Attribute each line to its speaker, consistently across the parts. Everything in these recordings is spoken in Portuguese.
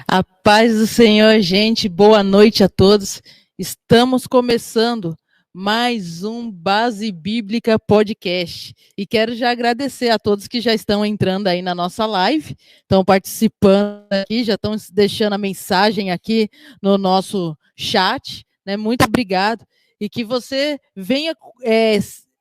Speaker 1: A paz do Senhor, gente, boa noite a todos. Estamos começando mais um Base Bíblica Podcast. E quero já agradecer a todos que já estão entrando aí na nossa live, estão participando aqui, já estão deixando a mensagem aqui no nosso chat, né? Muito obrigado. E que você venha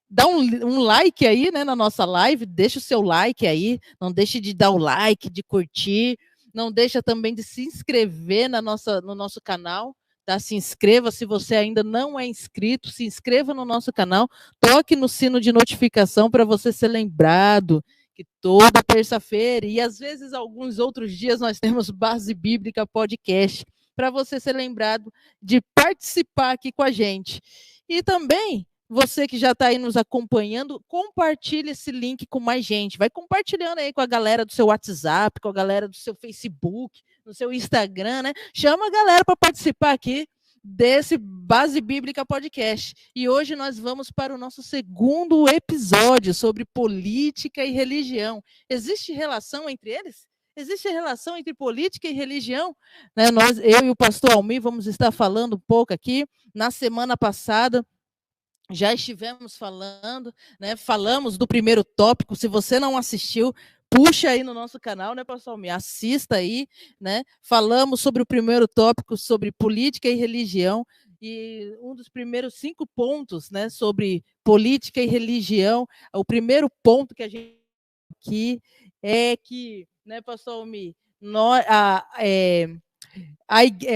Speaker 1: dá um like aí, né, na nossa live, deixa o seu like aí, não deixe de dar o like, de curtir, não deixa também de se inscrever no nosso canal, tá? Se inscreva, se você ainda não é inscrito, se inscreva no nosso canal, toque no sino de notificação para você ser lembrado que toda terça-feira e às vezes alguns outros dias nós temos Base Bíblica Podcast, para você ser lembrado de participar aqui com a gente. E também você que já está aí nos acompanhando, compartilhe esse link com mais gente. Vai compartilhando aí com a galera do seu WhatsApp, com a galera do seu Facebook, no seu Instagram, né? Chama a galera para participar aqui desse Base Bíblica Podcast. E hoje nós vamos para o nosso segundo episódio sobre política e religião. Existe relação entre eles? Existe relação entre política e religião? Né? Eu e o pastor Almir vamos estar falando um pouco aqui. Na semana passada, já estivemos falando, né? Falamos do primeiro tópico. Se você não assistiu, puxa aí no nosso canal, né, pastor Almir? Assista aí, né? Falamos sobre o primeiro tópico, sobre política e religião, e um dos primeiros 5 pontos, né, sobre política e religião. O primeiro ponto que a gente aqui é que, né, pastor Almir,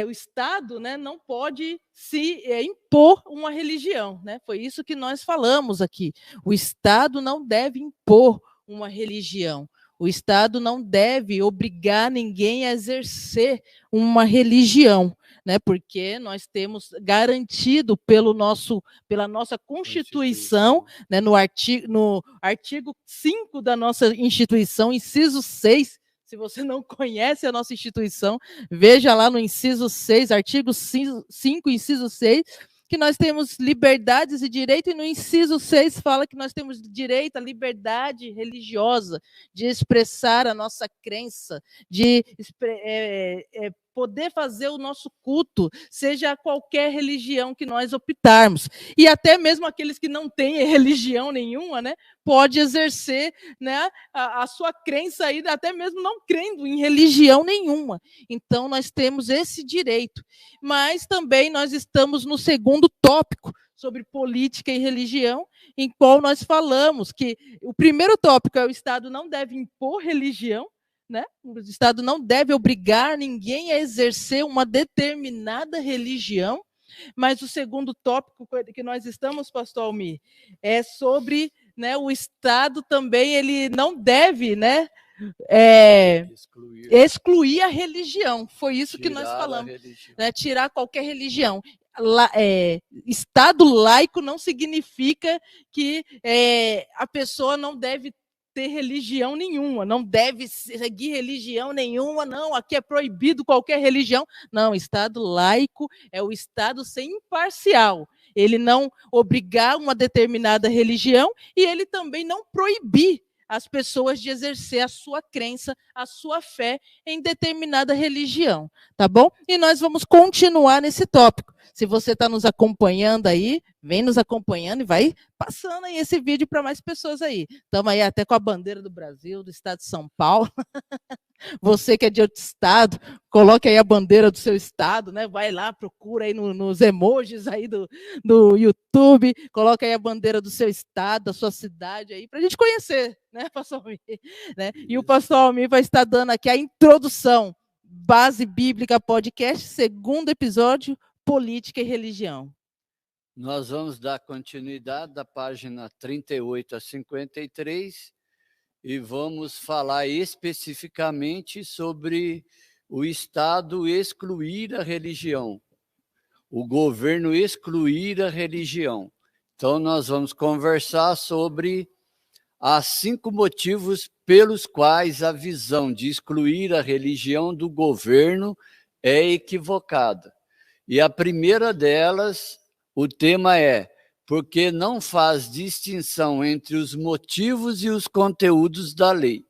Speaker 1: o Estado, né, não pode se impor uma religião, né? Foi isso que nós falamos aqui. O Estado não deve impor uma religião. O Estado não deve obrigar ninguém a exercer uma religião, né? Porque nós temos garantido pela nossa Constituição, né, no artigo 5 da nossa Instituição, inciso 6. Se você não conhece a nossa instituição, veja lá no inciso 6, artigo 5, inciso 6, que nós temos liberdades e direito, e no inciso 6 fala que nós temos direito à liberdade religiosa, de expressar a nossa crença, de poder fazer o nosso culto, seja qualquer religião que nós optarmos. E até mesmo aqueles que não têm religião nenhuma, né, pode exercer, né, a sua crença aí, até mesmo não crendo em religião nenhuma. Então, nós temos esse direito. Mas também nós estamos no segundo tópico, sobre política e religião, em qual nós falamos que o primeiro tópico é o Estado não deve impor religião, né? O Estado não deve obrigar ninguém a exercer uma determinada religião, mas o segundo tópico que nós estamos, pastor Almir, é sobre, né, o Estado também, ele não deve, né, excluir a religião. Foi isso que nós falamos, né, tirar qualquer religião. Estado laico não significa que a pessoa não deve ter religião nenhuma, não deve seguir religião nenhuma, não, aqui é proibido qualquer religião. Não, Estado laico é o Estado ser imparcial. Ele não obrigar uma determinada religião e ele também não proibir as pessoas de exercer a sua crença, a sua fé em determinada religião, tá bom? E nós vamos continuar nesse tópico. Se você está nos acompanhando aí, vem nos acompanhando e vai passando aí esse vídeo para mais pessoas aí. Estamos aí até com a bandeira do Brasil, do estado de São Paulo. Você que é de outro estado, coloque aí a bandeira do seu estado, né? Vai lá, procura aí nos emojis aí do YouTube, coloca aí a bandeira do seu estado, da sua cidade aí, para a gente conhecer, né, pastor Almir? Né? E o pastor Almir vai estar dando aqui a introdução, Base Bíblica Podcast, segundo episódio, Política e Religião.
Speaker 2: Nós vamos dar continuidade da página 38 a 53 e vamos falar especificamente sobre o Estado excluir a religião, o governo excluir a religião. Então, nós vamos conversar sobre os 5 motivos pelos quais a visão de excluir a religião do governo é equivocada. E a primeira delas, o tema é porque não faz distinção entre os motivos e os conteúdos da lei.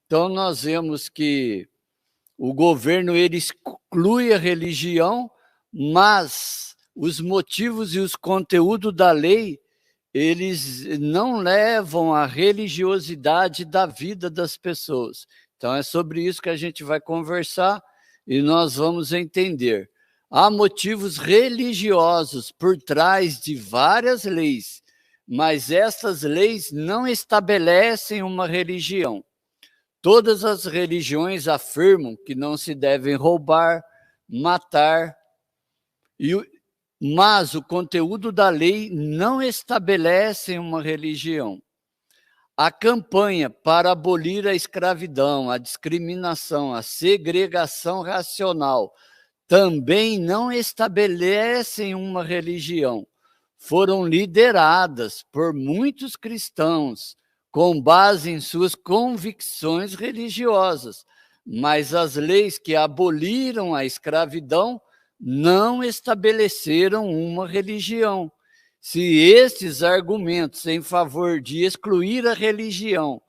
Speaker 2: Então, nós vemos que o governo ele exclui a religião, mas os motivos e os conteúdos da lei, eles não levam à religiosidade da vida das pessoas. Então, é sobre isso que a gente vai conversar e nós vamos entender. Há motivos religiosos por trás de várias leis, mas essas leis não estabelecem uma religião. Todas as religiões afirmam que não se devem roubar, matar, mas o conteúdo da lei não estabelece uma religião. A campanha para abolir a escravidão, a discriminação, a segregação racial também não estabelecem uma religião. Foram lideradas por muitos cristãos com base em suas convicções religiosas, mas as leis que aboliram a escravidão não estabeleceram uma religião. Se estes argumentos em favor de excluir a religião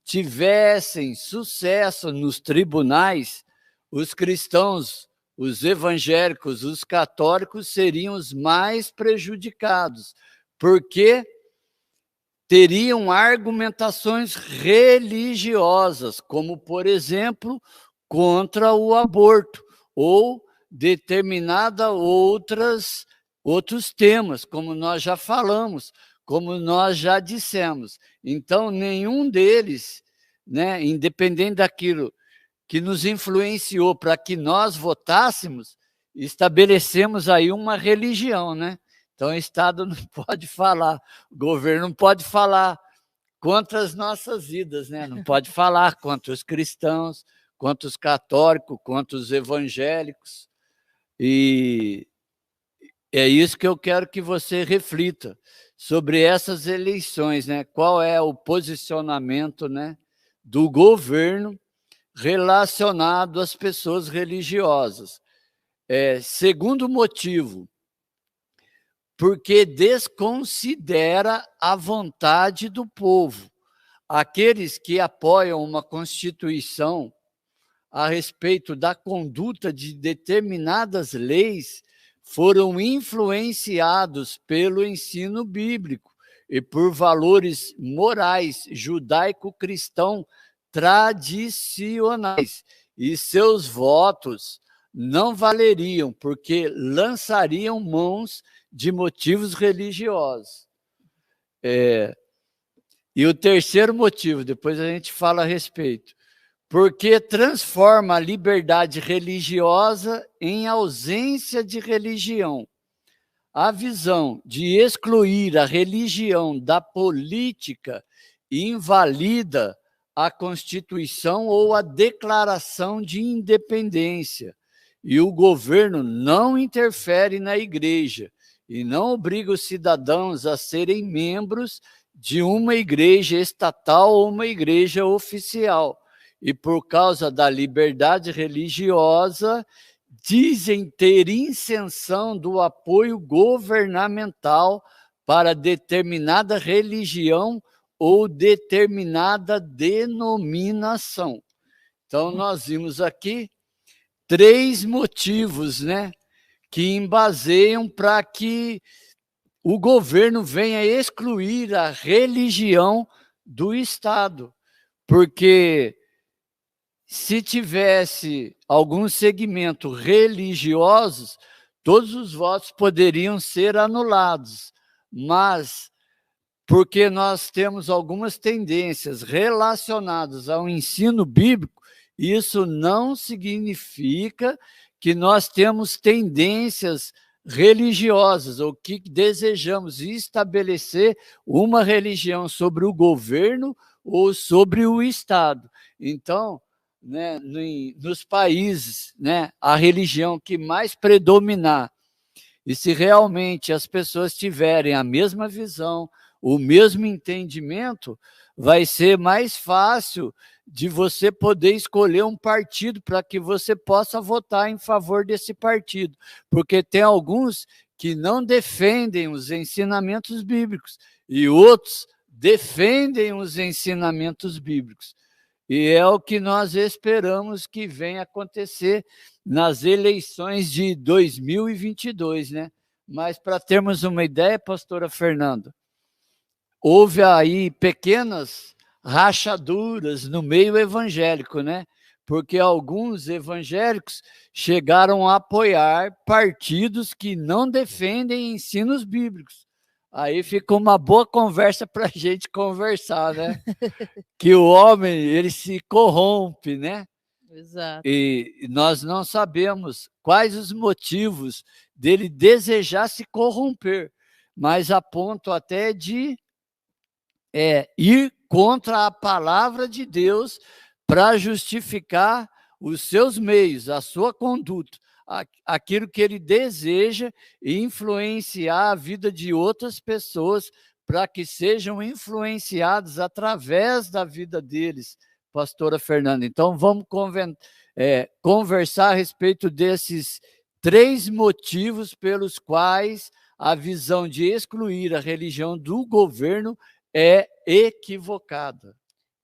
Speaker 2: tivessem sucesso nos tribunais, os cristãos, os evangélicos, os católicos seriam os mais prejudicados, porque teriam argumentações religiosas, como, por exemplo, contra o aborto, ou outros temas, como nós já falamos, como nós já dissemos. Então, nenhum deles, né, independente daquilo que nos influenciou para que nós votássemos, estabelecemos aí uma religião, né? Então, o Estado não pode falar, o governo não pode falar contra as nossas vidas, né? Não pode falar contra os cristãos, contra os católicos, contra os evangélicos. E é isso que eu quero que você reflita sobre essas eleições, né? Qual é o posicionamento, né, do governo relacionado às pessoas religiosas. Segundo motivo, porque desconsidera a vontade do povo. Aqueles que apoiam uma Constituição a respeito da conduta de determinadas leis foram influenciados pelo ensino bíblico e por valores morais judaico-cristão tradicionais, e seus votos não valeriam, porque lançariam mãos de motivos religiosos. E o terceiro motivo, depois a gente fala a respeito, porque transforma a liberdade religiosa em ausência de religião. A visão de excluir a religião da política invalida a Constituição ou a Declaração de Independência, e o governo não interfere na igreja e não obriga os cidadãos a serem membros de uma igreja estatal ou uma igreja oficial. E por causa da liberdade religiosa, dizem ter isenção do apoio governamental para determinada religião ou determinada denominação. Então, nós vimos aqui 3 motivos, né, que embaseiam para que o governo venha excluir a religião do Estado, porque se tivesse algum segmento religiosos, todos os votos poderiam ser anulados, mas porque nós temos algumas tendências relacionadas ao ensino bíblico, isso não significa que nós temos tendências religiosas ou que desejamos estabelecer uma religião sobre o governo ou sobre o Estado. Então, né, nos países, né, a religião que mais predominar, e se realmente as pessoas tiverem a mesma visão, o mesmo entendimento, vai ser mais fácil de você poder escolher um partido para que você possa votar em favor desse partido, porque tem alguns que não defendem os ensinamentos bíblicos e outros defendem os ensinamentos bíblicos. E é o que nós esperamos que venha acontecer nas eleições de 2022, né? Mas para termos uma ideia, pastora Fernanda, houve aí pequenas rachaduras no meio evangélico, né? Porque alguns evangélicos chegaram a apoiar partidos que não defendem ensinos bíblicos. Aí fica uma boa conversa para a gente conversar, né? Que o homem, ele se corrompe, né?
Speaker 1: Exato.
Speaker 2: E nós não sabemos quais os motivos dele desejar se corromper, mas a ponto até de ir contra a palavra de Deus para justificar os seus meios, a sua conduta, aquilo que ele deseja e influenciar a vida de outras pessoas para que sejam influenciados através da vida deles, pastora Fernanda. Então, vamos conversar a respeito desses 3 motivos pelos quais a visão de excluir a religião do governo é equivocada.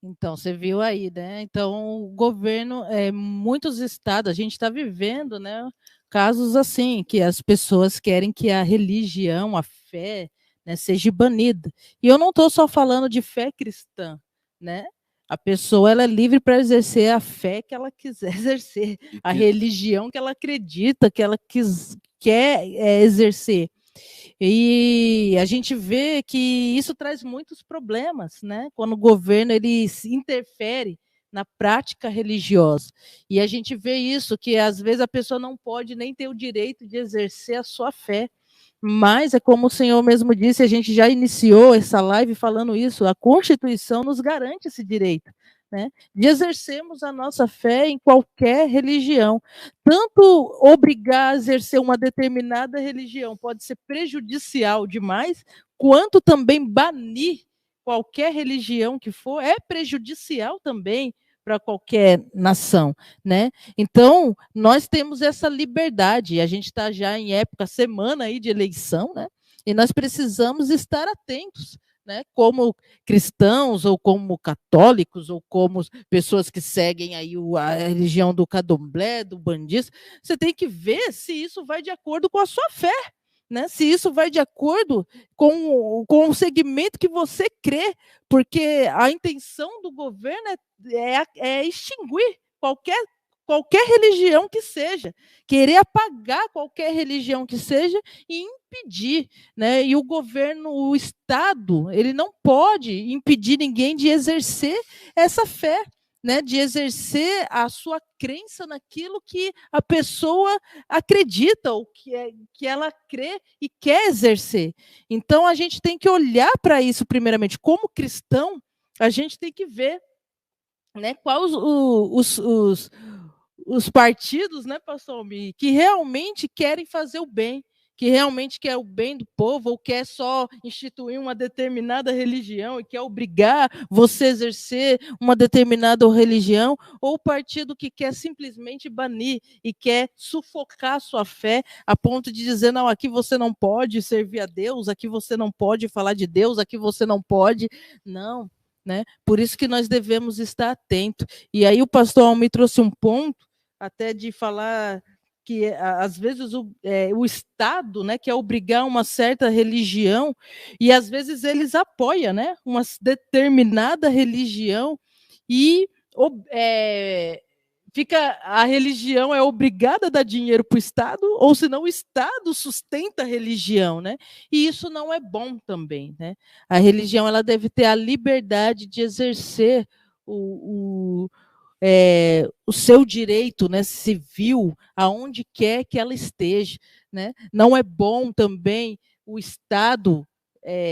Speaker 1: Então, você viu aí, né? Então, o governo, muitos estados, a gente está vivendo, né, casos assim, que as pessoas querem que a religião, a fé, né, seja banida. E eu não estou só falando de fé cristã, né? A pessoa ela é livre para exercer a fé que ela quiser exercer, a religião que ela acredita, que ela quer exercer. E a gente vê que isso traz muitos problemas, né? Quando o governo ele interfere na prática religiosa. E a gente vê isso, que às vezes a pessoa não pode nem ter o direito de exercer a sua fé. Mas é como o Senhor mesmo disse, a gente já iniciou essa live falando isso, a Constituição nos garante esse direito, né, de exercermos a nossa fé em qualquer religião. Tanto obrigar a exercer uma determinada religião pode ser prejudicial demais, quanto também banir qualquer religião que for é prejudicial também para qualquer nação, né? Então, nós temos essa liberdade, a gente está já em época, semana aí de eleição, né? E nós precisamos estar atentos, né? Como cristãos, ou como católicos, ou como pessoas que seguem aí a religião do candomblé, do bandista, você tem que ver se isso vai de acordo com a sua fé, né? Se isso vai de acordo com o segmento que você crê, porque a intenção do governo é extinguir qualquer religião que seja, querer apagar qualquer religião que seja e impedir, né? E o governo, o Estado, ele não pode impedir ninguém de exercer essa fé, né, de exercer a sua crença naquilo que a pessoa acredita, ou que ela crê e quer exercer. Então, a gente tem que olhar para isso primeiramente. Como cristão, a gente tem que ver, né, quais os partidos, né, pastor Almir, que realmente querem fazer o bem, que realmente quer o bem do povo, ou quer só instituir uma determinada religião e quer obrigar você a exercer uma determinada religião, ou o partido que quer simplesmente banir e quer sufocar a sua fé a ponto de dizer, não, aqui você não pode servir a Deus, aqui você não pode falar de Deus, aqui você não pode. Não, né? Por isso que nós devemos estar atentos. E aí o pastor Almir trouxe um ponto até de falar que às vezes o Estado, né, quer obrigar uma certa religião, e às vezes eles apoiam, né, uma determinada religião, e a religião é obrigada a dar dinheiro para o Estado, ou senão o Estado sustenta a religião, né? E isso não é bom também, né? A religião ela deve ter a liberdade de exercer o seu direito, né, civil, aonde quer que ela esteja, né? Não é bom também o Estado,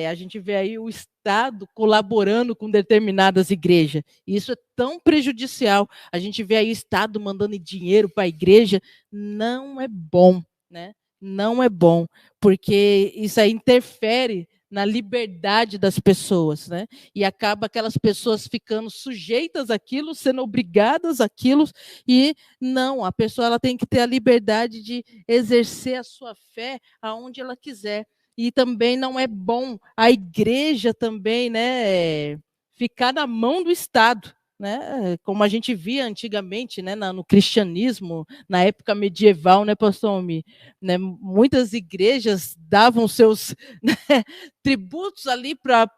Speaker 1: a gente vê aí o Estado colaborando com determinadas igrejas. Isso é tão prejudicial. A gente vê aí o Estado mandando dinheiro para a igreja, não é bom, né? Não é bom, porque isso aí interfere na liberdade das pessoas, né? E acaba aquelas pessoas ficando sujeitas àquilo, sendo obrigadas àquilo, e não, a pessoa ela tem que ter a liberdade de exercer a sua fé aonde ela quiser. E também não é bom a igreja também, né, ficar na mão do Estado, né? Como a gente via antigamente, né, no cristianismo, na época medieval, né, pastor Almi, né, muitas igrejas davam seus, né, tributos ali para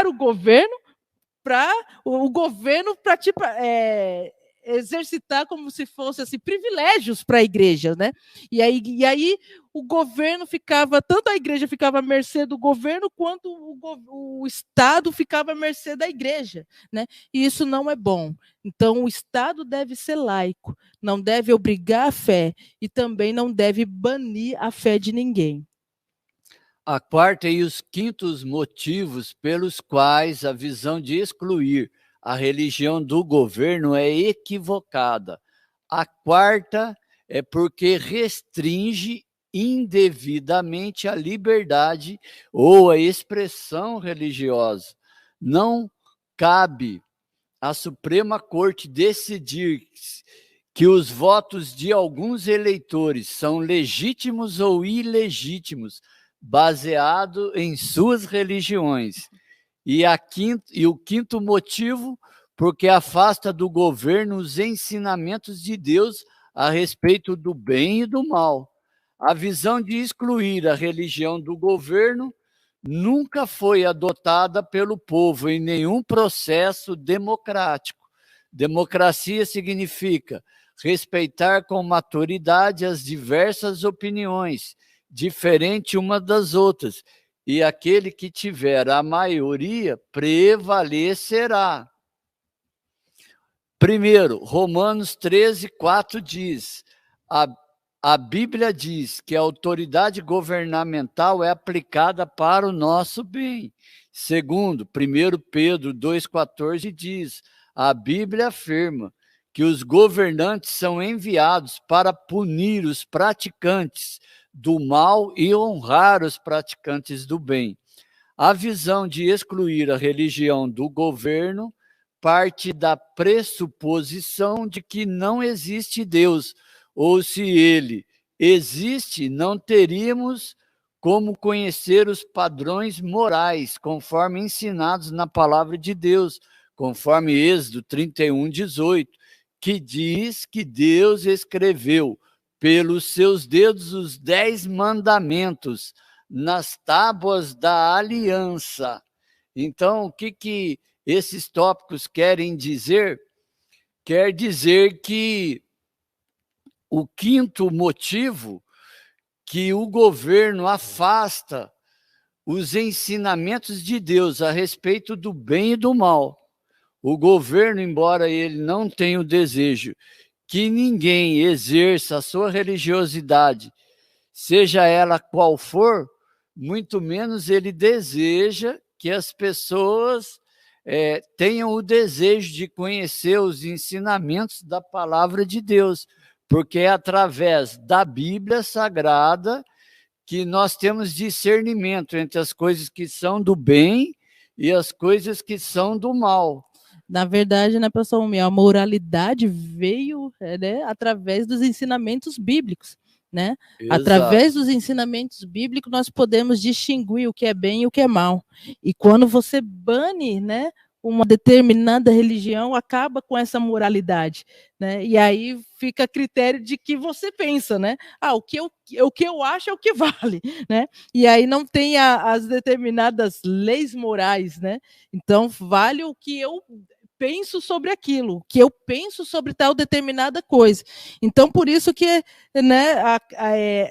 Speaker 1: o governo, para o governo para tipo, exercitar como se fosse assim, privilégios para a igreja, né? E aí o governo ficava, tanto a igreja ficava à mercê do governo, quanto o Estado ficava à mercê da igreja, né? E isso não é bom. Então, o Estado deve ser laico, não deve obrigar a fé e também não deve banir a fé de ninguém.
Speaker 2: A quarta e os quintos motivos pelos quais a visão de excluir a religião do governo é equivocada. A quarta é porque restringe indevidamente a liberdade ou a expressão religiosa. Não cabe à Suprema Corte decidir que os votos de alguns eleitores são legítimos ou ilegítimos, baseado em suas religiões. E o quinto motivo, porque afasta do governo os ensinamentos de Deus a respeito do bem e do mal. A visão de excluir a religião do governo nunca foi adotada pelo povo em nenhum processo democrático. Democracia significa respeitar com maturidade as diversas opiniões, diferente uma das outras, e aquele que tiver a maioria prevalecerá. Primeiro, Romanos 13:4 diz, a Bíblia diz que a autoridade governamental é aplicada para o nosso bem. Segundo, 1 Pedro 2,14 diz, a Bíblia afirma que os governantes são enviados para punir os praticantes do mal e honrar os praticantes do bem. A visão de excluir a religião do governo parte da pressuposição de que não existe Deus, ou se ele existe, não teríamos como conhecer os padrões morais, conforme ensinados na palavra de Deus, conforme Êxodo 31:18, que diz que Deus escreveu pelos seus dedos os 10 mandamentos nas tábuas da aliança. Então, o que esses tópicos querem dizer? Quer dizer que o quinto motivo, que o governo afasta os ensinamentos de Deus a respeito do bem e do mal. O governo, embora ele não tenha o desejo que ninguém exerça a sua religiosidade, seja ela qual for, muito menos ele deseja que as pessoas tenham o desejo de conhecer os ensinamentos da palavra de Deus, porque é através da Bíblia Sagrada que nós temos discernimento entre as coisas que são do bem e as coisas que são do mal.
Speaker 1: Na verdade, né, pessoal, a moralidade veio, né, através dos ensinamentos bíblicos, né?
Speaker 2: Exato.
Speaker 1: Através dos ensinamentos bíblicos nós podemos distinguir o que é bem e o que é mal. E quando você bane, né, uma determinada religião, acaba com essa moralidade, né? E aí fica a critério de que você pensa, né? O que eu acho é o que vale, né? E aí não tem as determinadas leis morais, né? Então vale o que eu penso sobre aquilo, que eu penso sobre tal determinada coisa. Então, por isso que, né,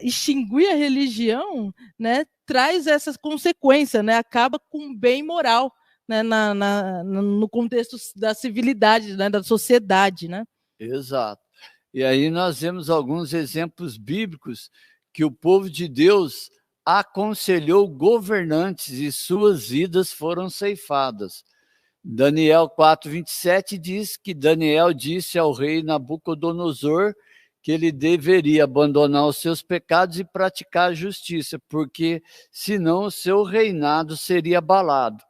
Speaker 1: extinguir a religião, né, traz essas consequências, né, acaba com o bem moral, né, no contexto da civilidade, né, da sociedade, né?
Speaker 2: Exato. E aí nós vemos alguns exemplos bíblicos que o povo de Deus aconselhou governantes e suas vidas foram ceifadas. Daniel 4:27 diz que Daniel disse ao rei Nabucodonosor que ele deveria abandonar os seus pecados e praticar a justiça, porque senão o seu reinado seria abalado.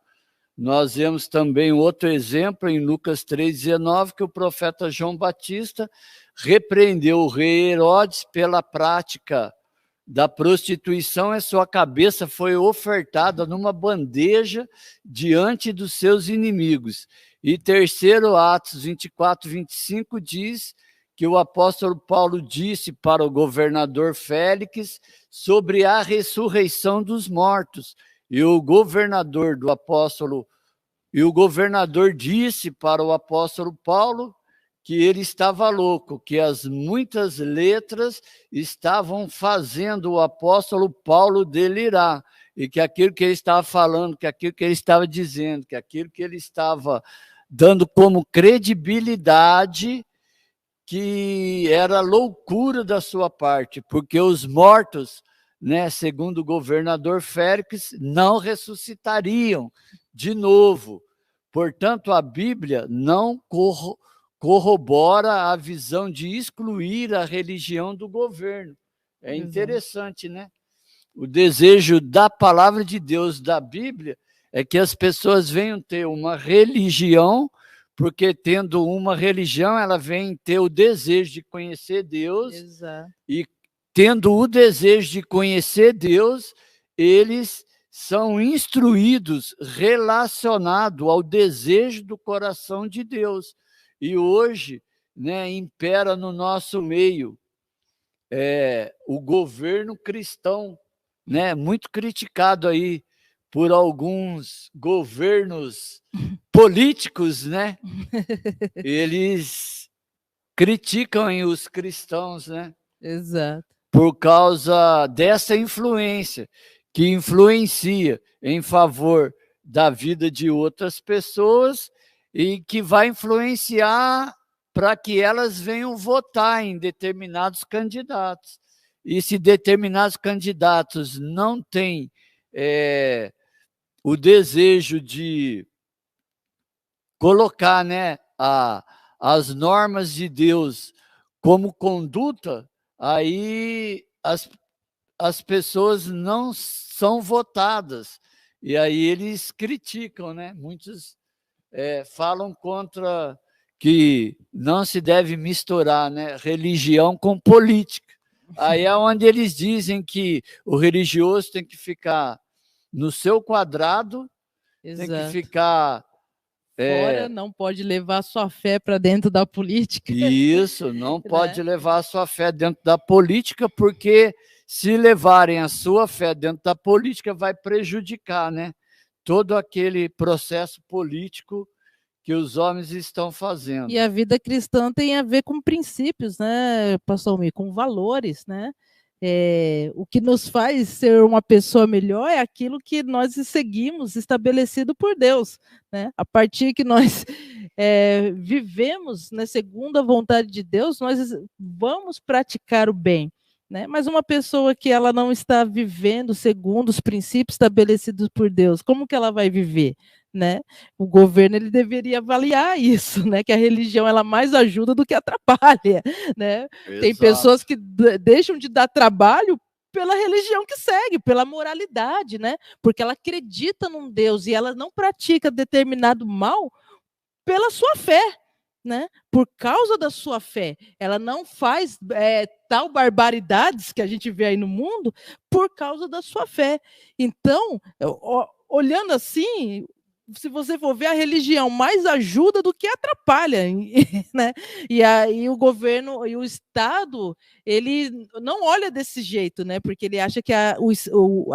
Speaker 2: Nós vemos também outro exemplo em Lucas 3:19, que o profeta João Batista repreendeu o rei Herodes pela prática da prostituição, sua cabeça foi ofertada numa bandeja diante dos seus inimigos. E terceiro, Atos 24, 25, diz que o apóstolo Paulo disse para o governador Félix sobre a ressurreição dos mortos. E o governador disse para o apóstolo Paulo que ele estava louco, que as muitas letras estavam fazendo o apóstolo Paulo delirar, e que aquilo que ele estava falando, que aquilo que ele estava dizendo, que aquilo que ele estava dando como credibilidade, que era loucura da sua parte, porque os mortos, né, segundo o governador Félix, não ressuscitariam de novo. Portanto, a Bíblia não corrobora a visão de excluir a religião do governo. É interessante, né? O desejo da palavra de Deus, da Bíblia, é que as pessoas venham ter uma religião, porque tendo uma religião, ela vem ter o desejo de conhecer Deus.
Speaker 1: Exato.
Speaker 2: E tendo o desejo de conhecer Deus, eles são instruídos relacionado ao desejo do coração de Deus. E hoje, né, impera no nosso meio o governo cristão, né, muito criticado aí por alguns governos políticos, né? Eles criticam os cristãos, né?
Speaker 1: Exato.
Speaker 2: Por causa dessa influência, que influencia em favor da vida de outras pessoas e que vai influenciar para que elas venham votar em determinados candidatos. E se determinados candidatos não têm o desejo de colocar, né, as normas de Deus como conduta, aí as pessoas não são votadas. E aí eles criticam, né? Muitos falam contra que não se deve misturar, né, religião com política. Aí é onde eles dizem que o religioso tem que ficar no seu quadrado,
Speaker 1: Exato.
Speaker 2: tem que ficar
Speaker 1: fora, não pode levar sua fé para dentro da política.
Speaker 2: Isso, não pode levar a sua fé dentro da política, porque se levarem a sua fé dentro da política, vai prejudicar, né, todo aquele processo político que os homens estão fazendo.
Speaker 1: E a vida cristã tem a ver com princípios, né, pastor Almir, com valores, né? O que nos faz ser uma pessoa melhor é aquilo que nós seguimos, estabelecido por Deus, né? A partir que nós vivemos, né, segundo a vontade de Deus, nós vamos praticar o bem, né? Mas uma pessoa que ela não está vivendo segundo os princípios estabelecidos por Deus, como que ela vai viver? Né? O governo ele deveria avaliar isso, né? Que a religião ela mais ajuda do que atrapalha, né?
Speaker 2: Exato.
Speaker 1: Tem pessoas que deixam de dar trabalho pela religião que segue, pela moralidade, né? Porque ela acredita num Deus e ela não pratica determinado mal pela sua fé, né? Por causa da sua fé, ela não faz tal barbaridades que a gente vê aí no mundo por causa da sua fé. Então, olhando assim, se você for ver, a religião mais ajuda do que atrapalha, né? E aí o governo e o Estado, ele não olha desse jeito, né? Porque ele acha que a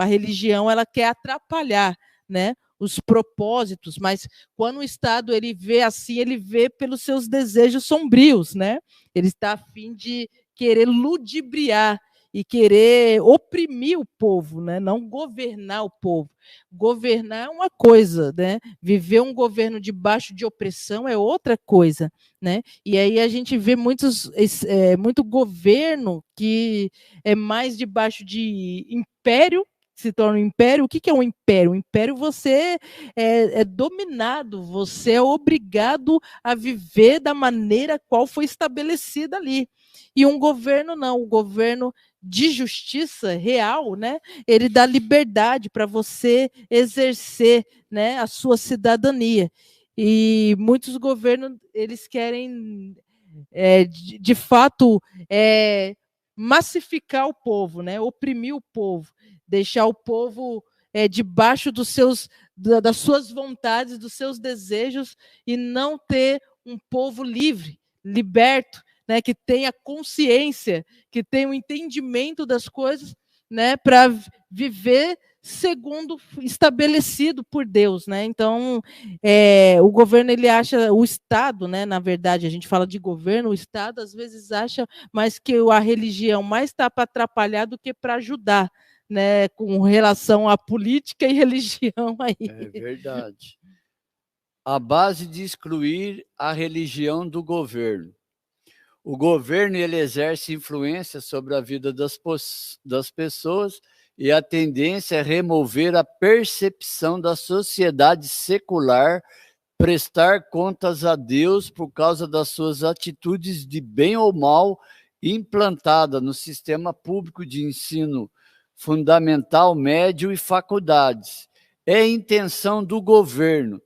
Speaker 1: religião ela quer atrapalhar, né, os propósitos, mas quando o Estado ele vê assim, ele vê pelos seus desejos sombrios, né? Ele está a fim de querer ludibriar e querer oprimir o povo, né? Não governar o povo. Governar é uma coisa, né? Viver um governo debaixo de opressão é outra coisa, né? E aí a gente vê muito governo que é mais debaixo de império, se torna um império. O que é um império? Um império, você é dominado, você é obrigado a viver da maneira qual foi estabelecida ali. E um governo não, um governo de justiça real, né? Ele dá liberdade para você exercer, né, a sua cidadania. E muitos governos, eles querem, de fato, massificar o povo, né? Oprimir o povo, deixar o povo debaixo das suas vontades, dos seus desejos, e não ter um povo livre, liberto, né? Que tenha consciência, que tenha o entendimento das coisas, né? Para viver segundo estabelecido por Deus, né? Então, o governo, ele acha, o Estado, né? Na verdade, a gente fala de governo, o Estado às vezes acha mais que a religião mais está para atrapalhar do que para ajudar, né? Com relação à política e religião aí.
Speaker 2: É verdade. A base de excluir a religião do governo. O governo, ele exerce influência sobre a vida das pessoas, e a tendência é remover a percepção da sociedade secular, prestar contas a Deus por causa das suas atitudes de bem ou mal implantada no sistema público de ensino fundamental, médio e faculdades. É intenção do governo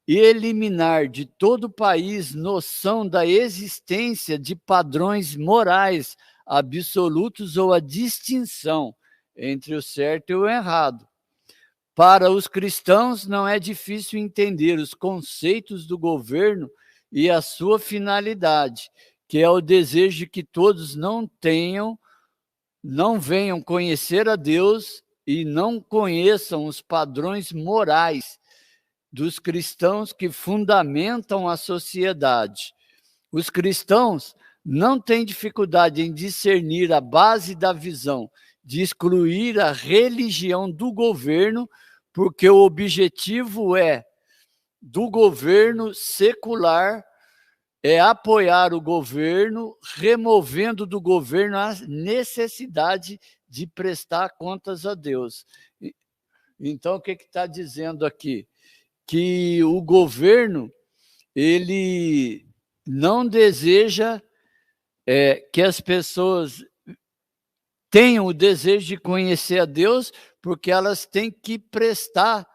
Speaker 2: eliminar de todo o país noção da existência de padrões morais absolutos ou a distinção entre o certo e o errado. Para os cristãos, não é difícil entender os conceitos do governo e a sua finalidade, que é o desejo de que todos não venham conhecer a Deus e não conheçam os padrões morais dos cristãos que fundamentam a sociedade. Os cristãos não têm dificuldade em discernir a base da visão de excluir a religião do governo, porque o objetivo do governo secular é apoiar o governo, removendo do governo a necessidade de prestar contas a Deus. Então, o que está dizendo aqui? Que o governo, ele não deseja que as pessoas tenham o desejo de conhecer a Deus, porque elas têm que prestar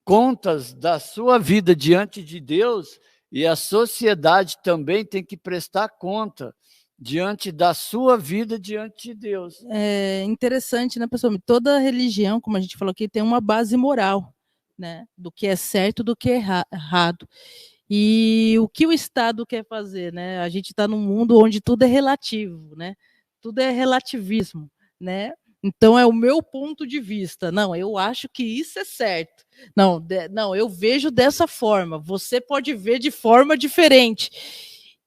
Speaker 2: contas da sua vida diante de Deus, e a sociedade também tem que prestar conta diante da sua vida diante de Deus.
Speaker 1: É interessante, né, pessoal? Toda religião, como a gente falou aqui, tem uma base moral, né? Do que é certo, do que é errado. E o que o Estado quer fazer, né? A gente está num mundo onde tudo é relativo, né? Tudo é relativismo, né? Então é o meu ponto de vista. Não, eu acho que isso é certo. Não, eu vejo dessa forma. Você pode ver de forma diferente.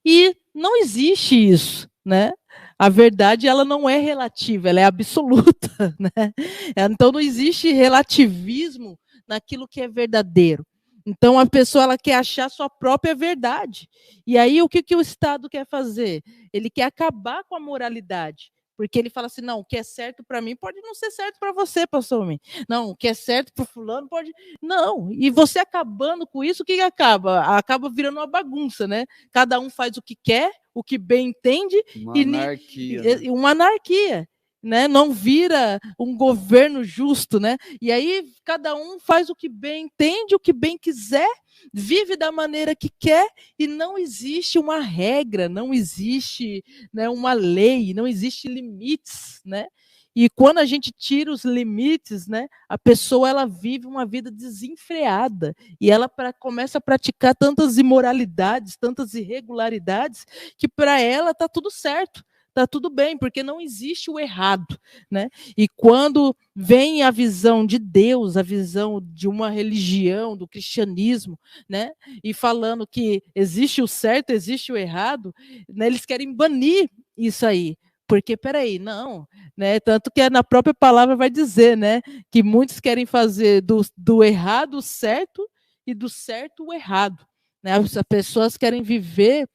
Speaker 1: E não existe isso, né? A verdade, ela não é relativa, ela é absoluta, né? Então não existe relativismo naquilo que é verdadeiro. Então a pessoa, ela quer achar sua própria verdade. E aí o que o Estado quer fazer? Ele quer acabar com a moralidade. Porque ele fala assim, não, o que é certo para mim pode não ser certo para você, pastor homem. Não, o que é certo para fulano pode... Não, e você acabando com isso, o que acaba? Acaba virando uma bagunça, né? Cada um faz o que quer, o que bem entende.
Speaker 2: Uma anarquia. Né?
Speaker 1: Uma anarquia. Né? Não vira um governo justo, né? E aí cada um faz o que bem entende, o que bem quiser, vive da maneira que quer, e não existe uma regra, não existe, né, uma lei, não existe limites, né? E quando a gente tira os limites, né, a pessoa, ela vive uma vida desenfreada, e ela começa a praticar tantas imoralidades, tantas irregularidades, que para ela está tudo certo. Está tudo bem, porque não existe o errado, né? E quando vem a visão de Deus, a visão de uma religião, do cristianismo, né? E falando que existe o certo, existe o errado, né? Eles querem banir isso aí. Porque, peraí, não, né? Tanto que na própria palavra vai dizer, né? Que muitos querem fazer do errado o certo e do certo o errado. Né? As pessoas querem viver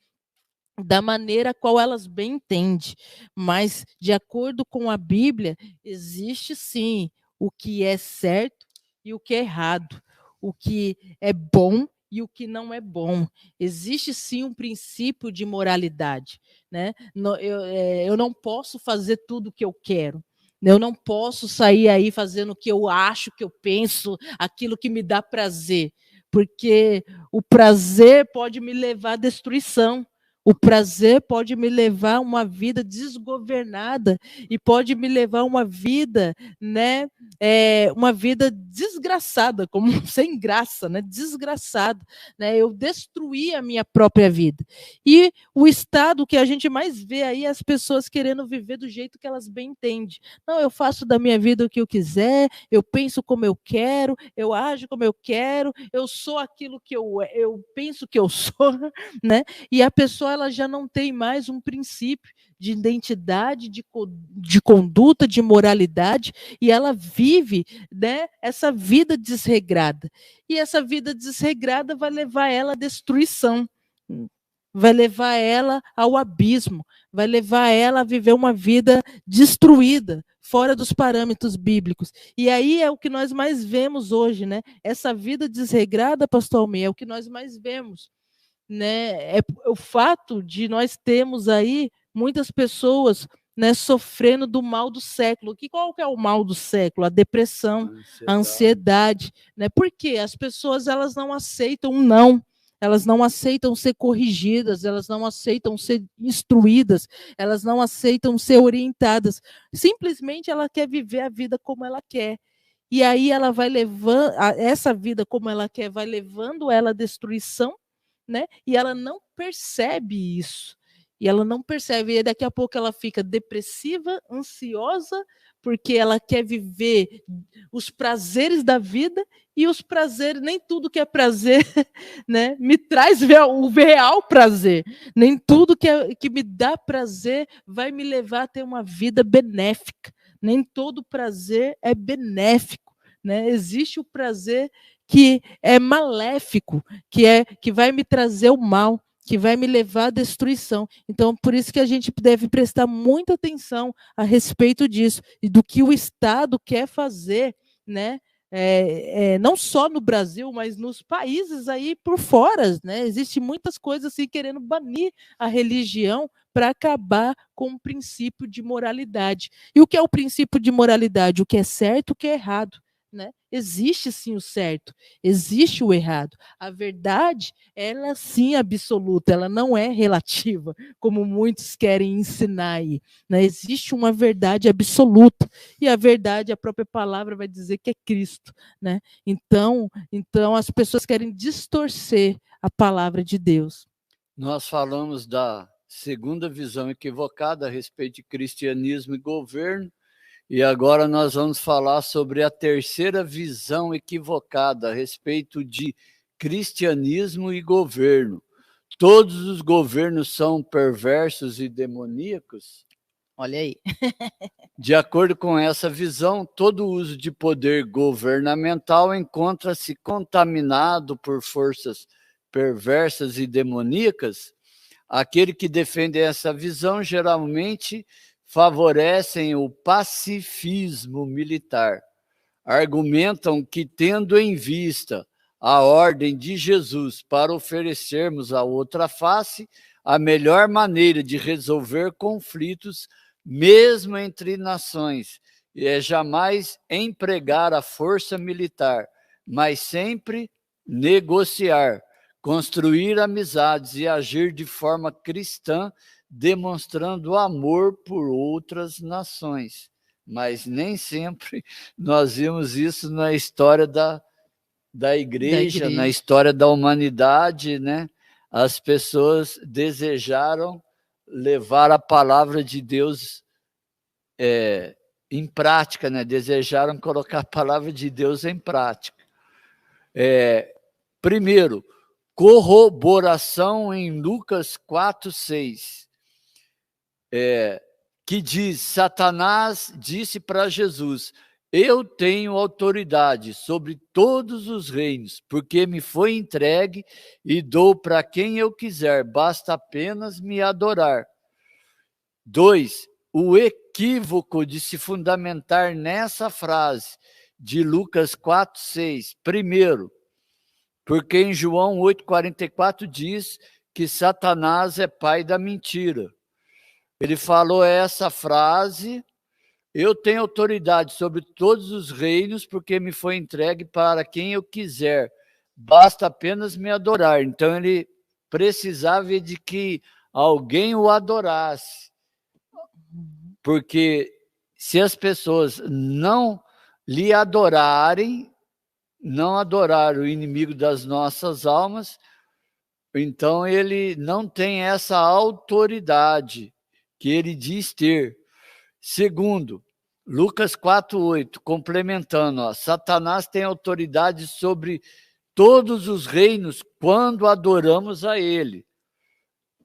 Speaker 1: da maneira qual elas bem entendem, mas de acordo com a Bíblia, existe sim o que é certo e o que é errado, o que é bom e o que não é bom. Existe sim um princípio de moralidade, né? Eu não posso fazer tudo o que eu quero. Eu não posso sair aí fazendo o que eu acho, o que eu penso, aquilo que me dá prazer, porque o prazer pode me levar à destruição. O prazer pode me levar a uma vida desgovernada e pode me levar a uma vida, né, uma vida desgraçada, como sem graça, né, desgraçada, né? Eu destruí a minha própria vida. E o estado que a gente mais vê aí é as pessoas querendo viver do jeito que elas bem entendem. Não, eu faço da minha vida o que eu quiser, eu penso como eu quero, eu ajo como eu quero, eu sou aquilo que eu penso que eu sou, né? E a pessoa ela já não tem mais um princípio de identidade, de conduta, de moralidade, e ela vive, né, essa vida desregrada. E essa vida desregrada vai levar ela à destruição, vai levar ela ao abismo, vai levar ela a viver uma vida destruída, fora dos parâmetros bíblicos. E aí é o que nós mais vemos hoje, né? Essa vida desregrada, pastor Almeida, é o que nós mais vemos, né? É o fato de nós termos aí muitas pessoas, né, sofrendo do mal do século. Qual que é o mal do século? A depressão, a ansiedade, né? Porque as pessoas elas não aceitam um não. Elas não aceitam ser corrigidas, elas não aceitam ser instruídas, elas não aceitam ser orientadas. Simplesmente ela quer viver a vida como ela quer. E aí ela vai levando, essa vida como ela quer, vai levando ela à destruição, né? E ela não percebe isso. E ela não percebe, e daqui a pouco ela fica depressiva, ansiosa, porque ela quer viver os prazeres da vida, e os prazeres, nem tudo que é prazer, né, me traz o real prazer. Nem tudo que me dá prazer vai me levar a ter uma vida benéfica. Nem todo prazer é benéfico, né? Existe o prazer que é maléfico, que vai me trazer o mal, que vai me levar à destruição. Então, por isso que a gente deve prestar muita atenção a respeito disso e do que o Estado quer fazer, né? Não só no Brasil, mas nos países aí por fora, né? Existem muitas coisas assim querendo banir a religião para acabar com o princípio de moralidade. E o que é o princípio de moralidade? O que é certo, o que é errado, né? Existe sim o certo, existe o errado. A verdade, ela sim é absoluta, ela não é relativa, como muitos querem ensinar aí, né? Existe uma verdade absoluta, e a verdade, a própria palavra vai dizer que é Cristo, né? Então as pessoas querem distorcer a palavra de Deus.
Speaker 2: Nós falamos da segunda visão equivocada a respeito de cristianismo e governo, e agora nós vamos falar sobre a terceira visão equivocada a respeito de cristianismo e governo. Todos os governos são perversos e demoníacos?
Speaker 1: Olha aí.
Speaker 2: De acordo com essa visão, todo uso de poder governamental encontra-se contaminado por forças perversas e demoníacas. Aquele que defende essa visão geralmente favorecem o pacifismo militar. Argumentam que, tendo em vista a ordem de Jesus para oferecermos a outra face, a melhor maneira de resolver conflitos, mesmo entre nações, é jamais empregar a força militar, mas sempre negociar, construir amizades e agir de forma cristã, demonstrando amor por outras nações. Mas nem sempre nós vimos isso na história da igreja, na história da humanidade, né? As pessoas desejaram levar a palavra de Deus em prática, né? Desejaram colocar a palavra de Deus em prática. Primeiro, corroboração em Lucas 4:6, que diz: Satanás disse para Jesus: eu tenho autoridade sobre todos os reinos, porque me foi entregue e dou para quem eu quiser, basta apenas me adorar. 2. O equívoco de se fundamentar nessa frase de Lucas 4:6. Primeiro, porque em João 8:44 diz que Satanás é pai da mentira. Ele falou essa frase: eu tenho autoridade sobre todos os reinos, porque me foi entregue para quem eu quiser, basta apenas me adorar. Então ele precisava de que alguém o adorasse. Porque se as pessoas não lhe adorarem, não adorar o inimigo das nossas almas, então ele não tem essa autoridade que ele diz ter. Segundo, Lucas 4:8, complementando, Satanás tem autoridade sobre todos os reinos quando adoramos a ele.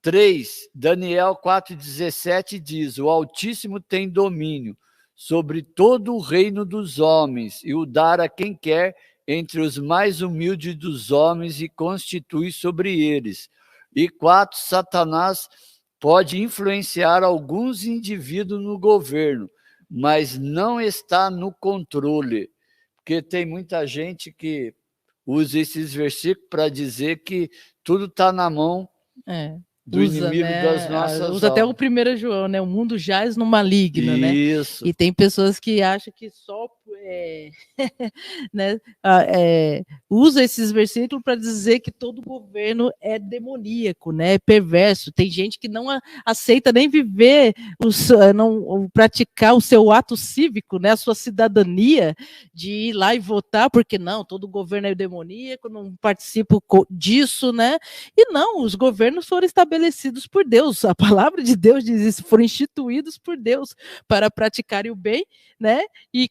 Speaker 2: 3, Daniel 4:17 diz, o Altíssimo tem domínio sobre todo o reino dos homens e o dar a quem quer entre os mais humildes dos homens e constitui sobre eles. E 4, Satanás pode influenciar alguns indivíduos no governo, mas não está no controle, porque tem muita gente que usa esses versículos para dizer que tudo está na mão do inimigo, né, das nossas almas.
Speaker 1: Usa até o 1 João, né? O mundo jaz no maligno, né?
Speaker 2: Isso.
Speaker 1: E tem pessoas que acham que só né, usa esses versículos para dizer que todo governo é demoníaco, né? É perverso. Tem gente que não aceita nem viver, não praticar o seu ato cívico, né? A sua cidadania de ir lá e votar, porque não, todo governo é demoníaco, não participo disso, né? E não, os governos foram estabelecidos por Deus. A palavra de Deus diz isso, foram instituídos por Deus para praticarem o bem, né? E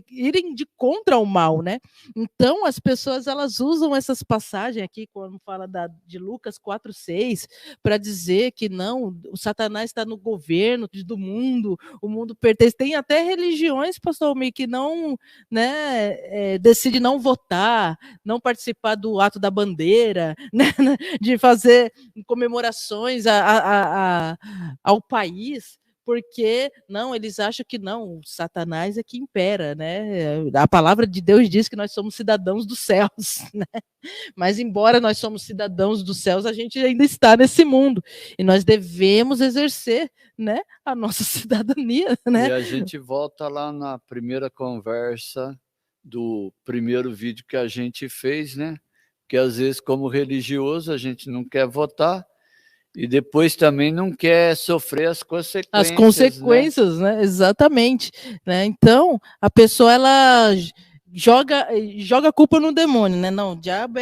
Speaker 1: irem de contra o mal, né? Então as pessoas elas usam essas passagens aqui quando fala de Lucas 4:6 para dizer que não, o Satanás está no governo do mundo, o mundo pertence. Tem até religiões, pastor Almir, que não, né, decide não votar, não participar do ato da bandeira, né, de fazer comemorações ao país, porque não, eles acham que não, o Satanás é que impera, né? A palavra de Deus diz que nós somos cidadãos dos céus, né? Mas embora nós somos cidadãos dos céus, a gente ainda está nesse mundo e nós devemos exercer, né, a nossa cidadania, né?
Speaker 2: E a gente volta lá na primeira conversa do primeiro vídeo que a gente fez, né? Que às vezes, como religioso, a gente não quer votar. E depois também não quer sofrer as consequências.
Speaker 1: As consequências, né? Exatamente. Né? Então, a pessoa, ela joga a culpa no demônio, né? Não, o diabo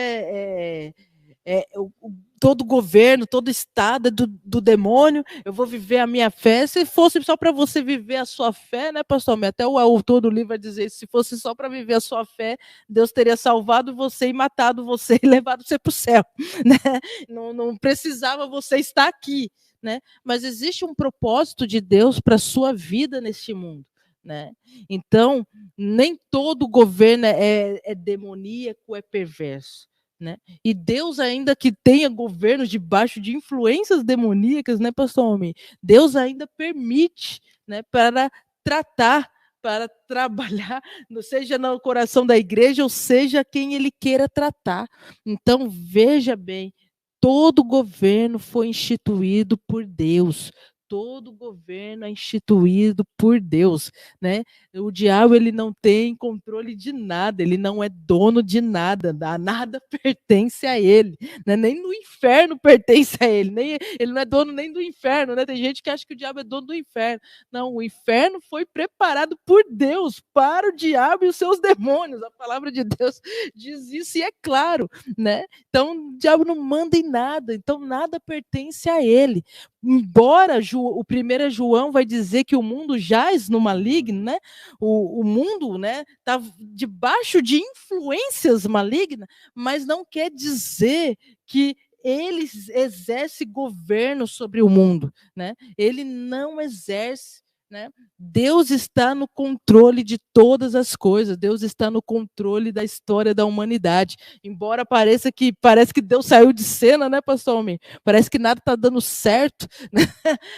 Speaker 1: todo governo, todo estado é do demônio, eu vou viver a minha fé. Se fosse só para você viver a sua fé, né, pastor? Até o autor do livro vai dizer isso, se fosse só para viver a sua fé, Deus teria salvado você e matado você e levado você para o céu, né? Não precisava você estar aqui, né? Mas existe um propósito de Deus para a sua vida neste mundo, né? Então, nem todo governo é demoníaco, é perverso. Né? E Deus, ainda que tenha governos debaixo de influências demoníacas, né, pastor Almir? Deus ainda permite, né, para tratar, para trabalhar, seja no coração da igreja, ou seja quem ele queira tratar. Então, veja bem, todo governo foi instituído por Deus. Todo governo é instituído por Deus, né? O diabo, ele não tem controle de nada, ele não é dono de nada, nada pertence a ele, né? Nem no inferno pertence a ele, ele não é dono nem do inferno, né? Tem gente que acha que o diabo é dono do inferno. Não, o inferno foi preparado por Deus para o diabo e os seus demônios. A palavra de Deus diz isso e é claro, né? Então, o diabo não manda em nada, então nada pertence a ele. Embora o 1 João vai dizer que o mundo jaz no maligno, né? O mundo, né, está debaixo de influências malignas, mas não quer dizer que ele exerce governo sobre o mundo, né? Ele não exerce. Né? Deus está no controle de todas as coisas, Deus está no controle da história da humanidade. Embora parece que Deus saiu de cena, né, pastor Almir? Parece que nada está dando certo, né?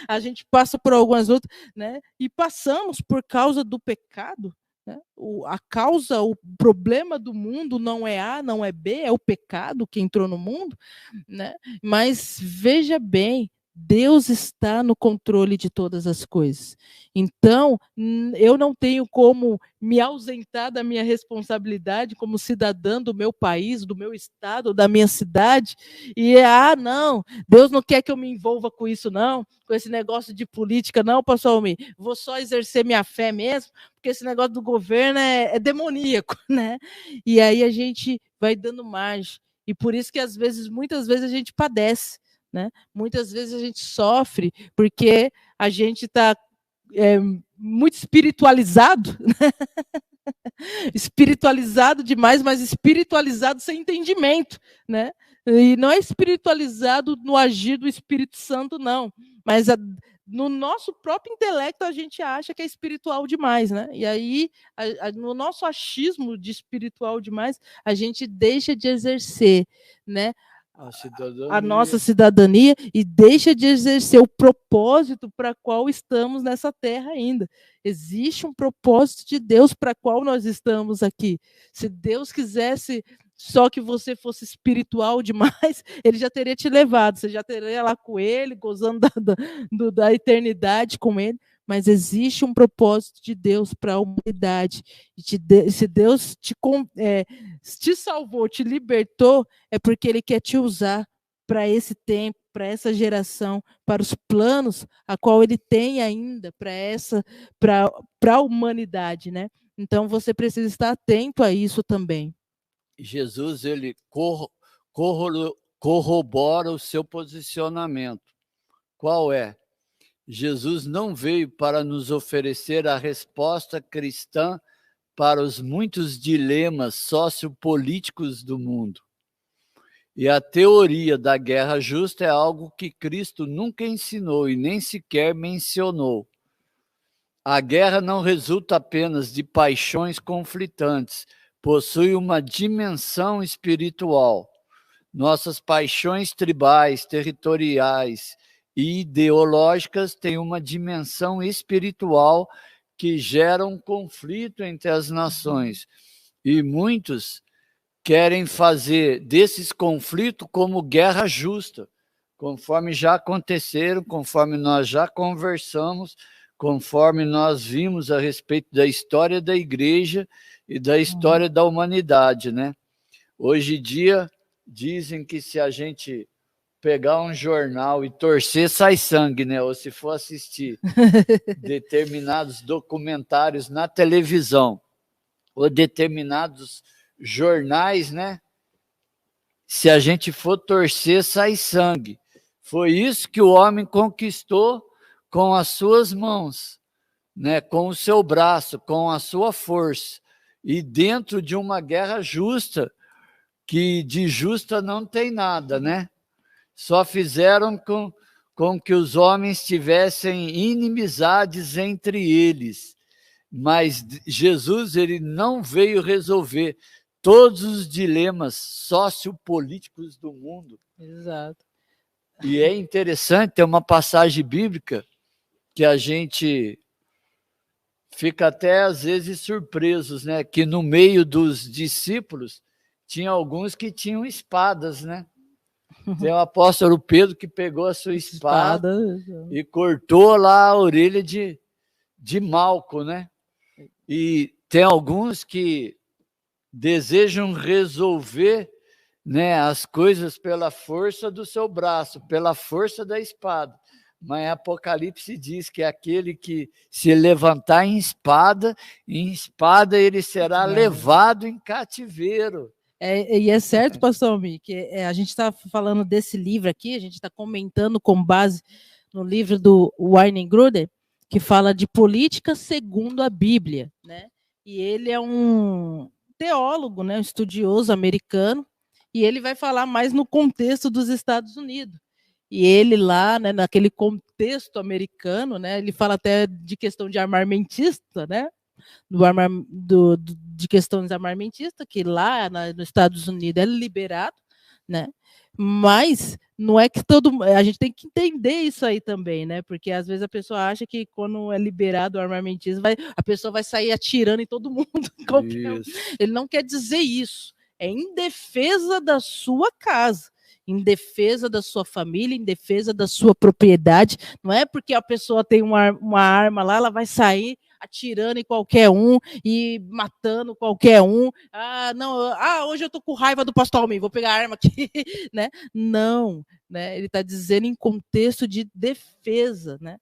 Speaker 1: A gente passa por algumas outras, né? E passamos por causa do pecado. Né? O problema do mundo não é A, não é B, é o pecado que entrou no mundo, né? Mas veja bem, Deus está no controle de todas as coisas. Então, eu não tenho como me ausentar da minha responsabilidade como cidadã do meu país, do meu estado, da minha cidade, e não, Deus não quer que eu me envolva com isso, não, com esse negócio de política, não, pastor Almir, vou só exercer minha fé mesmo, porque esse negócio do governo é demoníaco, né? E aí a gente vai dando margem, e por isso que muitas vezes a gente padece, né? Muitas vezes a gente sofre porque a gente está muito espiritualizado, espiritualizado demais, mas espiritualizado sem entendimento, né? E não é espiritualizado no agir do Espírito Santo, não, mas no nosso próprio intelecto a gente acha que é espiritual demais, né? E aí, no nosso achismo de espiritual demais, a gente deixa de exercer, né? A nossa cidadania e deixa de exercer o propósito para qual estamos nessa terra ainda. Existe um propósito de Deus para qual nós estamos aqui. Se Deus quisesse só que você fosse espiritual demais, ele já teria te levado, você já teria lá com ele, gozando da eternidade com ele. Mas existe um propósito de Deus para a humanidade. Se Deus te salvou, te libertou, é porque Ele quer te usar para esse tempo, para essa geração, para os planos a qual Ele tem ainda para a humanidade, né? Então você precisa estar atento a isso também.
Speaker 2: Jesus, ele corrobora o seu posicionamento. Qual é? Jesus não veio para nos oferecer a resposta cristã para os muitos dilemas sociopolíticos do mundo. E a teoria da guerra justa é algo que Cristo nunca ensinou e nem sequer mencionou. A guerra não resulta apenas de paixões conflitantes, possui uma dimensão espiritual. Nossas paixões tribais, territoriais e ideológicas têm uma dimensão espiritual que gera um conflito entre as nações. E muitos querem fazer desses conflitos como guerra justa, conforme já aconteceram, conforme nós já conversamos, conforme nós vimos a respeito da história da igreja e da história da humanidade, né? Hoje em dia, dizem que se a gente pegar um jornal e torcer, sai sangue, né? Ou se for assistir determinados documentários na televisão, ou determinados jornais, né? Se a gente for torcer, sai sangue. Foi isso que o homem conquistou com as suas mãos, né? Com o seu braço, com a sua força. E dentro de uma guerra justa, que de justa não tem nada, né? Só fizeram com que os homens tivessem inimizades entre eles. Mas Jesus, ele não veio resolver todos os dilemas sociopolíticos do mundo.
Speaker 1: Exato.
Speaker 2: E é interessante, tem uma passagem bíblica que a gente fica até às vezes surpresos, né? Que no meio dos discípulos tinha alguns que tinham espadas, né? Tem o apóstolo Pedro que pegou a sua espada e cortou lá a orelha de Malco, né? E tem alguns que desejam resolver, né, as coisas pela força do seu braço, pela força da espada. Mas Apocalipse diz que aquele que se levantar em espada ele será levado em cativeiro.
Speaker 1: E é certo, pastor Almir, que a gente está falando desse livro aqui, a gente está comentando com base no livro do Wayne Grudem, que fala de política segundo a Bíblia, né? E ele é um teólogo, né, um estudioso americano, e ele vai falar mais no contexto dos Estados Unidos. E ele lá, né, naquele contexto americano, né, ele fala até de questão de armamentista, né? De questões armamentistas, que lá nos Estados Unidos é liberado, né? Mas não é que a gente tem que entender isso aí também, né? Porque às vezes a pessoa acha que quando é liberado o armamentismo, a pessoa vai sair atirando em todo mundo. Ele não quer dizer isso. É em defesa da sua casa. em defesa da sua família, em defesa da sua propriedade. Não é porque a pessoa tem uma arma lá, ela vai sair atirando em qualquer um e matando qualquer um. Hoje eu tô com raiva do pastor Almir, vou pegar a arma aqui, né? Não, né? Ele está dizendo em contexto de defesa, né?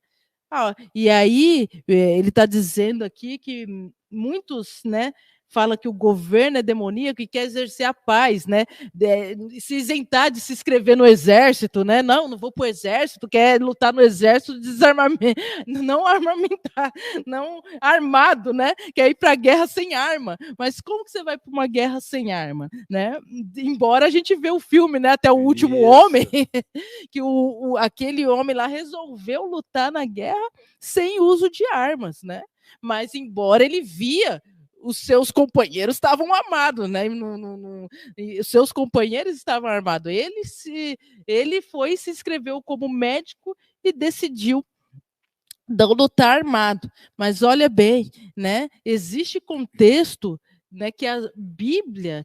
Speaker 1: E aí ele está dizendo aqui que muitos, né, fala que o governo é demoníaco e quer exercer a paz, né? Se isentar de se inscrever no exército, né? Não vou para o exército, quer lutar no exército de desarmamento, não armamentar, não armado, né? Quer ir para a guerra sem arma. Mas como que você vai para uma guerra sem arma, né? Embora a gente vê o filme, né? Até o último homem, que aquele homem lá resolveu lutar na guerra sem uso de armas, né? Mas embora ele via os seus companheiros estavam armados, né? Os seus companheiros estavam armados. Ele foi e se inscreveu como médico e decidiu não lutar armado. Mas olha bem, né? Existe contexto, né, que a Bíblia,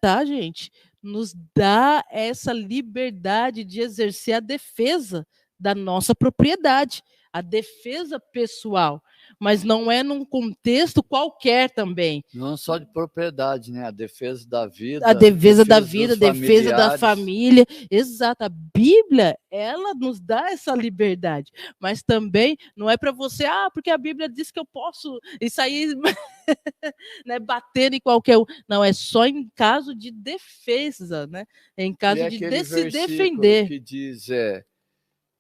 Speaker 1: tá, gente, nos dá essa liberdade de exercer a defesa da nossa propriedade, a defesa pessoal, mas não é num contexto qualquer também.
Speaker 2: Não só de propriedade, né? A defesa da vida.
Speaker 1: A defesa da vida, a defesa da família. Exato. A Bíblia, ela nos dá essa liberdade. Mas também não é para você, porque a Bíblia diz que eu posso sair né, batendo em qualquer um. Não, é só em caso de defesa, né? É em caso de se defender.
Speaker 2: Que diz,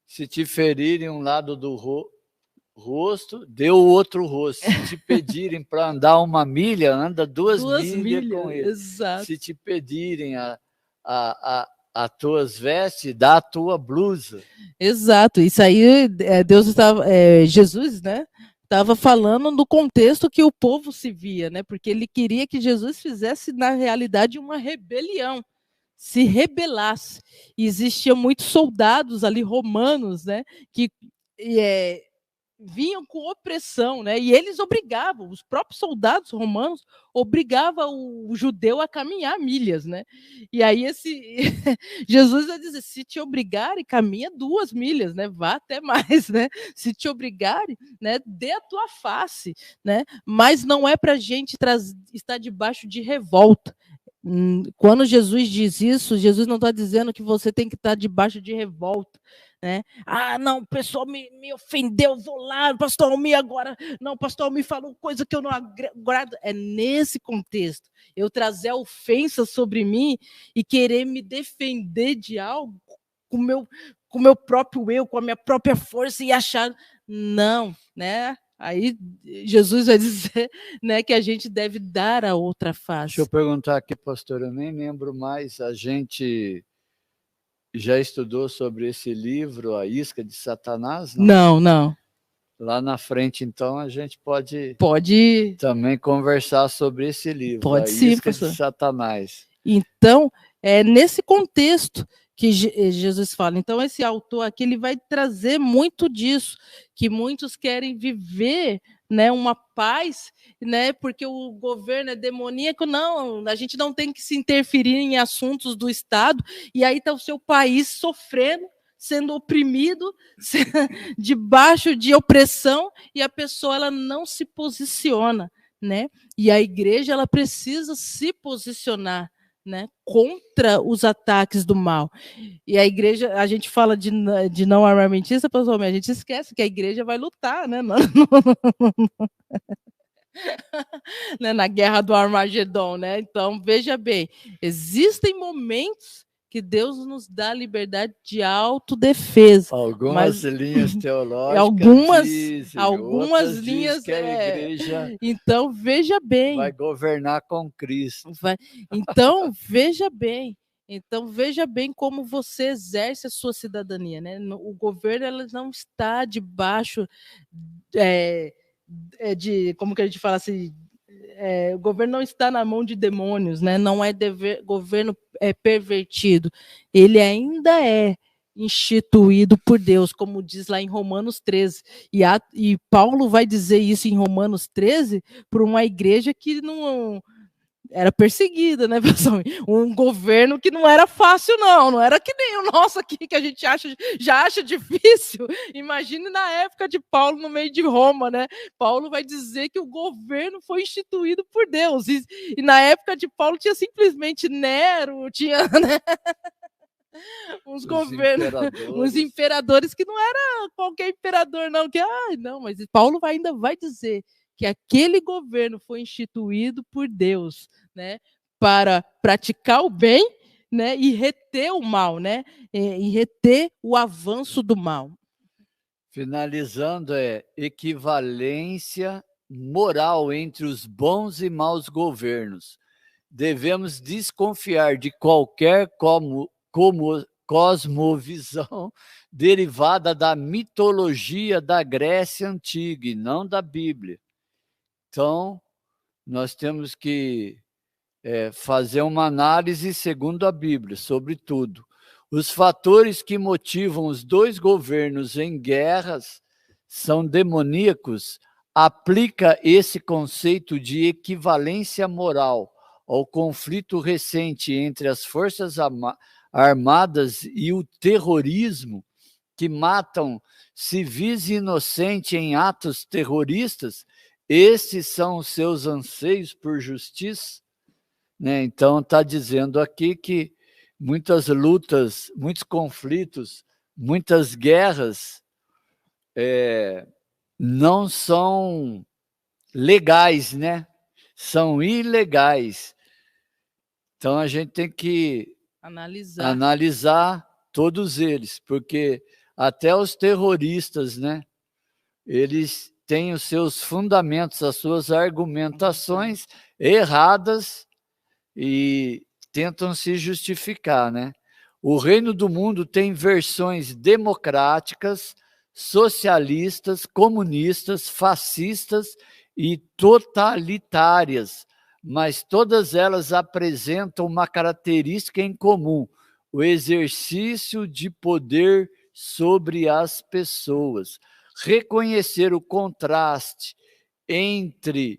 Speaker 2: se te ferirem um lado do rosto, dê o outro rosto. Se te pedirem para andar 1 milha, anda 2 milhas com ele.
Speaker 1: Exato.
Speaker 2: Se te pedirem as tuas vestes, dá a tua blusa.
Speaker 1: Exato. Isso aí, Deus estava, Jesus, né? Estava falando no contexto que o povo se via, né? Porque ele queria que Jesus fizesse, na realidade, uma rebelião, se rebelasse. E existiam muitos soldados ali romanos, né? Que vinham com opressão, né? E eles obrigavam, os próprios soldados romanos obrigavam o judeu a caminhar milhas, né? E aí Jesus vai dizer, se te obrigarem, caminha 2 milhas, né? Vá até mais, né? Se te obrigarem, né? Dê a tua face, né? Mas não é para a gente estar debaixo de revolta. Quando Jesus diz isso, Jesus não está dizendo que você tem que estar debaixo de revolta, né? Não, o pessoal me ofendeu, vou lá, o pastor Almir agora, não, o pastor Almir falou coisa que eu não agrado. É nesse contexto, eu trazer a ofensa sobre mim e querer me defender de algo com o meu próprio eu, com a minha própria força e achar, não, né? Aí Jesus vai dizer, né, que a gente deve dar a outra face.
Speaker 2: Deixa eu perguntar aqui, pastor, eu nem lembro mais, a gente já estudou sobre esse livro, A Isca de Satanás?
Speaker 1: Não.
Speaker 2: Lá na frente, então, a gente pode também conversar sobre esse livro,
Speaker 1: pode
Speaker 2: A
Speaker 1: sim,
Speaker 2: Isca
Speaker 1: pastor.
Speaker 2: de Satanás.
Speaker 1: Então, é nesse contexto que Jesus fala. Então, esse autor aqui, ele vai trazer muito disso, que muitos querem viver, né, uma paz, né, porque o governo é demoníaco. Não, a gente não tem que se interferir em assuntos do Estado, e aí está o seu país sofrendo, sendo oprimido, debaixo de opressão, e a pessoa ela não se posiciona, né? E a igreja ela precisa se posicionar, né, contra os ataques do mal. E a igreja, a gente fala de não armamentista, pessoal, a gente esquece que a igreja vai lutar, né? Na guerra do Armagedon, né? Então, veja bem, existem momentos que Deus nos dá liberdade de autodefesa.
Speaker 2: Algumas linhas teológicas
Speaker 1: algumas linhas
Speaker 2: que a igreja
Speaker 1: então veja bem,
Speaker 2: vai governar com Cristo.
Speaker 1: Então veja bem como você exerce a sua cidadania, né? O governo ela não está debaixo de como que a gente fala assim, o governo não está na mão de demônios, né? Não é governo pervertido. Ele ainda é instituído por Deus, como diz lá em Romanos 13. E Paulo vai dizer isso em Romanos 13 para uma igreja que era perseguida, né, pessoal? Um governo que não era fácil, não era que nem o nosso aqui, que a gente já acha difícil. Imagine na época de Paulo, no meio de Roma, né? Paulo vai dizer que o governo foi instituído por Deus. E na época de Paulo tinha simplesmente Nero, tinha, né, uns imperadores que não era qualquer imperador, não. Não, mas Paulo ainda vai dizer que aquele governo foi instituído por Deus, né, para praticar o bem, né, e reter o mal, né, e reter o avanço do mal.
Speaker 2: Finalizando, equivalência moral entre os bons e maus governos. Devemos desconfiar de qualquer cosmovisão derivada da mitologia da Grécia Antiga e não da Bíblia. Então, nós temos que fazer uma análise segundo a Bíblia sobre tudo. Os fatores que motivam os dois governos em guerras são demoníacos. Aplica esse conceito de equivalência moral ao conflito recente entre as forças armadas e o terrorismo, que matam civis inocentes em atos terroristas. Esses são os seus anseios por justiça, né? Então, está dizendo aqui que muitas lutas, muitos conflitos, muitas guerras não são legais, né? São ilegais. Então, a gente tem que analisar todos eles, porque até os terroristas, né? Eles têm os seus fundamentos, as suas argumentações erradas e tentam se justificar, né? O reino do mundo tem versões democráticas, socialistas, comunistas, fascistas e totalitárias, mas todas elas apresentam uma característica em comum: o exercício de poder sobre as pessoas. Reconhecer o contraste entre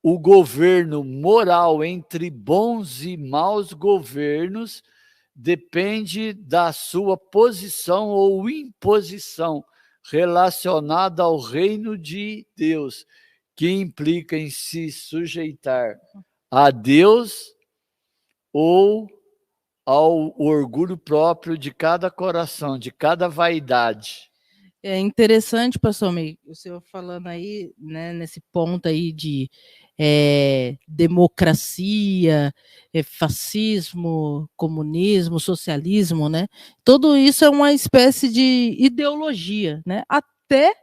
Speaker 2: o governo moral, entre bons e maus governos, depende da sua posição ou imposição relacionada ao reino de Deus, que implica em se sujeitar a Deus ou ao orgulho próprio de cada coração, de cada vaidade.
Speaker 1: É interessante, pastor Meio, o senhor falando aí, né, nesse ponto aí de democracia, fascismo, comunismo, socialismo, né? Tudo isso é uma espécie de ideologia, né? Até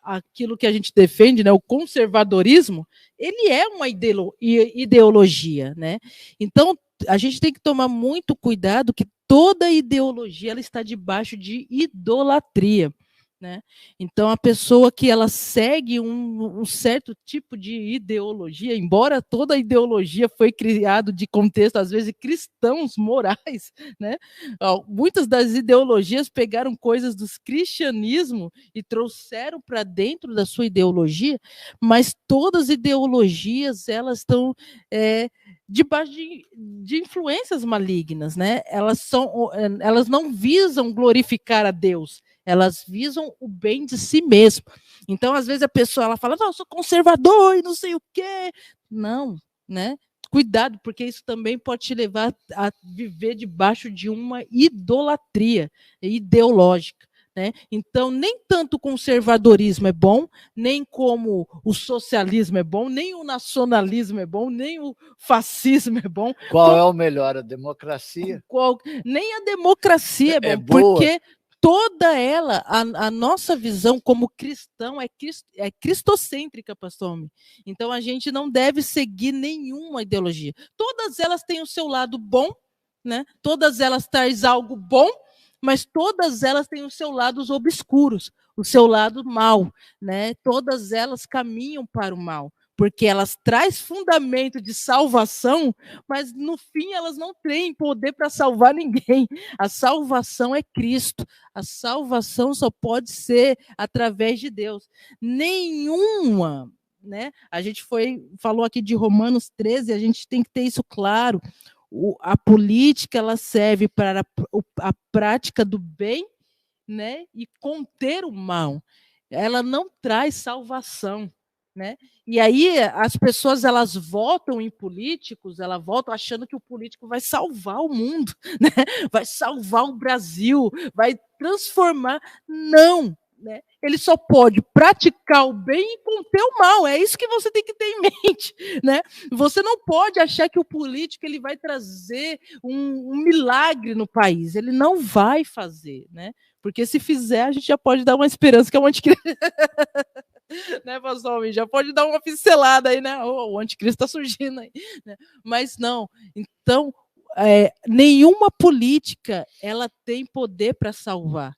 Speaker 1: aquilo que a gente defende, né, o conservadorismo, ele é uma ideologia, né? Então, a gente tem que tomar muito cuidado que toda ideologia ela está debaixo de idolatria, né? Então, a pessoa que ela segue um certo tipo de ideologia, embora toda a ideologia foi criada de contexto, às vezes, cristãos morais, né? Muitas das ideologias pegaram coisas do cristianismo e trouxeram para dentro da sua ideologia, mas todas as ideologias elas estão debaixo de influências malignas, né? Elas não visam glorificar a Deus, elas visam o bem de si mesmo. Então, às vezes, a pessoa ela fala, não, eu sou conservador e não sei o quê. Não, né? Cuidado, porque isso também pode te levar a viver debaixo de uma idolatria ideológica, né? Então, nem tanto o conservadorismo é bom, nem como o socialismo é bom, nem o nacionalismo é bom, nem o fascismo é bom.
Speaker 2: Qual é o melhor? A democracia?
Speaker 1: Nem a democracia é bom, porque toda ela, a nossa visão como cristão é cristocêntrica, pastor homem. Então, a gente não deve seguir nenhuma ideologia. Todas elas têm o seu lado bom, né? Todas elas trazem algo bom, mas todas elas têm os seus lados obscuros, o seu lado mal, né? Todas elas caminham para o mal, porque elas trazem fundamento de salvação, mas no fim elas não têm poder para salvar ninguém. A salvação é Cristo. A salvação só pode ser através de Deus. Nenhuma né? A gente falou aqui de Romanos 13, a gente tem que ter isso claro. A política, ela serve para a prática do bem, né? E conter o mal. Ela não traz salvação, né? E aí as pessoas, elas votam em políticos, elas votam achando que o político vai salvar o mundo, né? Vai salvar o Brasil, vai transformar. Não, né? Ele só pode praticar o bem e conter o mal. É isso que você tem que ter em mente, né? Você não pode achar que o político ele vai trazer um milagre no país. Ele não vai fazer, né? Porque se fizer, a gente já pode dar uma esperança que é o anticristo. Né, pastor Almir? Já pode dar uma pincelada aí, né? O anticristo está surgindo aí. Né? Mas não. Então, nenhuma política ela tem poder para salvar.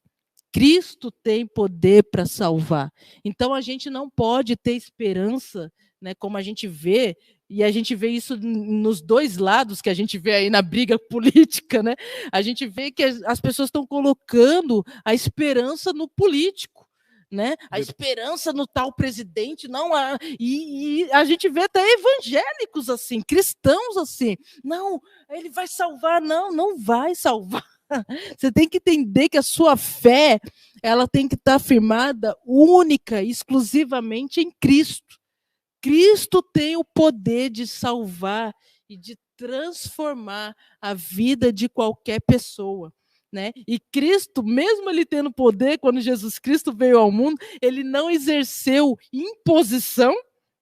Speaker 1: Cristo tem poder para salvar. Então, a gente não pode ter esperança, né, como a gente vê, e a gente vê isso nos dois lados que a gente vê aí na briga política, né? A gente vê que as pessoas estão colocando a esperança no político, né? A esperança no tal presidente, não, e a gente vê até evangélicos assim, cristãos assim, não, ele vai salvar, não vai salvar. Você tem que entender que a sua fé, ela tem que estar firmada única, exclusivamente em Cristo. Cristo tem o poder de salvar e de transformar a vida de qualquer pessoa. Né? E Cristo, mesmo ele tendo poder, quando Jesus Cristo veio ao mundo, ele não exerceu imposição,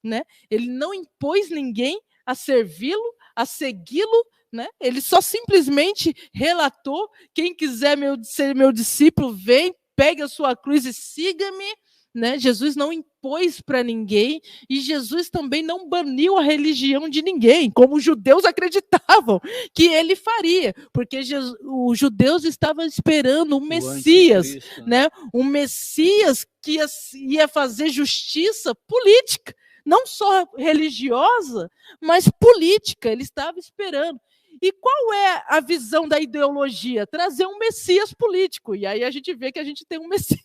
Speaker 1: né? Ele não impôs ninguém a servi-lo, a segui-lo, né? Ele só simplesmente relatou: quem quiser ser meu discípulo, vem, pegue a sua cruz e siga-me. Né? Jesus não impôs para ninguém e Jesus também não baniu a religião de ninguém, como os judeus acreditavam que ele faria, porque os judeus estavam esperando um Messias, né? Um Messias que ia fazer justiça política, não só religiosa, mas política. Ele estava esperando. E qual é a visão da ideologia? Trazer um Messias político. E aí a gente vê que a gente tem um Messias.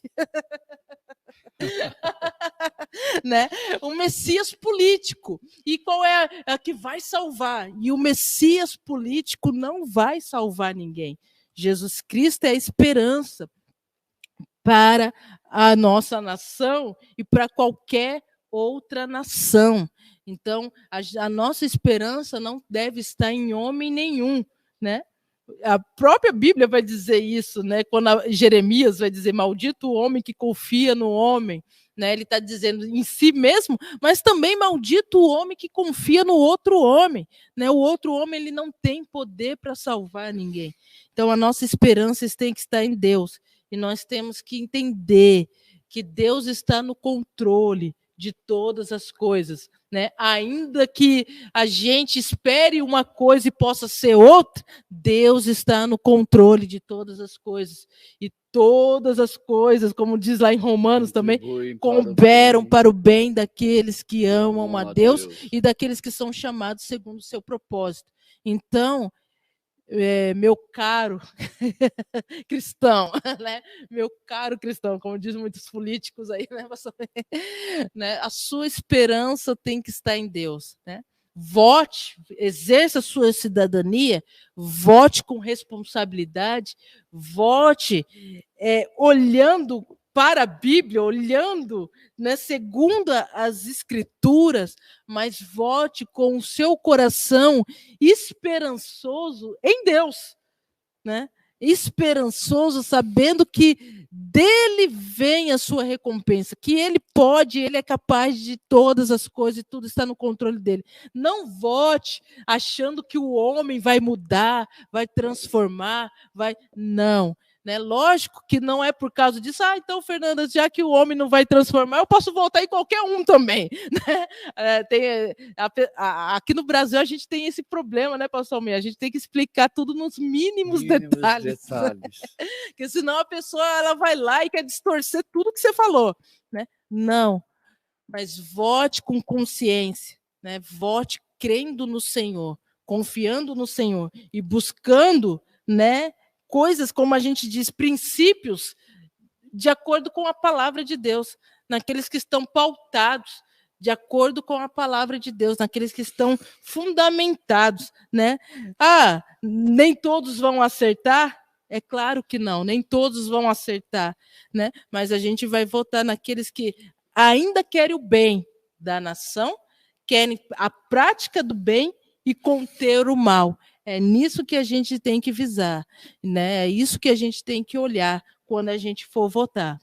Speaker 1: Né? Um Messias político. E qual é a que vai salvar? E o Messias político não vai salvar ninguém. Jesus Cristo é a esperança para a nossa nação e para qualquer outra nação. Então, a nossa esperança não deve estar em homem nenhum, né? A própria Bíblia vai dizer isso, né? Quando Jeremias vai dizer: maldito o homem que confia no homem, né? Ele está dizendo em si mesmo, mas também maldito o homem que confia no outro homem, né? O outro homem, ele não tem poder para salvar ninguém. Então, a nossa esperança tem que estar em Deus, e nós temos que entender que Deus está no controle de todas as coisas, né? Ainda que a gente espere uma coisa e possa ser outra, Deus está no controle de todas as coisas. E todas as coisas, como diz lá em Romanos também, cooperam para o bem daqueles que amam a Deus e daqueles que são chamados segundo o seu propósito. Então, meu caro cristão, né? Meu caro cristão, como dizem muitos políticos aí, né? A sua esperança tem que estar em Deus, né? Vote, exerça a sua cidadania, vote com responsabilidade, vote olhando para a Bíblia, olhando, né, segundo as Escrituras, mas vote com o seu coração esperançoso em Deus, né? Esperançoso, sabendo que dele vem a sua recompensa, que ele pode, ele é capaz de todas as coisas e tudo está no controle dele. Não vote achando que o homem vai mudar, vai transformar, não. Né? Lógico que não é por causa disso. Então, Fernanda, já que o homem não vai transformar, eu posso votar em qualquer um também. Né? Aqui no Brasil a gente tem esse problema, né, pastor Almir? A gente tem que explicar tudo nos mínimos detalhes. Porque senão a pessoa ela vai lá e quer distorcer tudo que você falou. Né? Não. Mas vote com consciência. Né? Vote crendo no Senhor, confiando no Senhor e buscando, né, coisas, como a gente diz, princípios de acordo com a palavra de Deus, naqueles que estão pautados de acordo com a palavra de Deus, naqueles que estão fundamentados, né? Ah, nem todos vão acertar? É claro que não, nem todos vão acertar, né? Mas a gente vai votar naqueles que ainda querem o bem da nação, querem a prática do bem e conter o mal. É nisso que a gente tem que visar, né? É isso que a gente tem que olhar quando a gente for votar.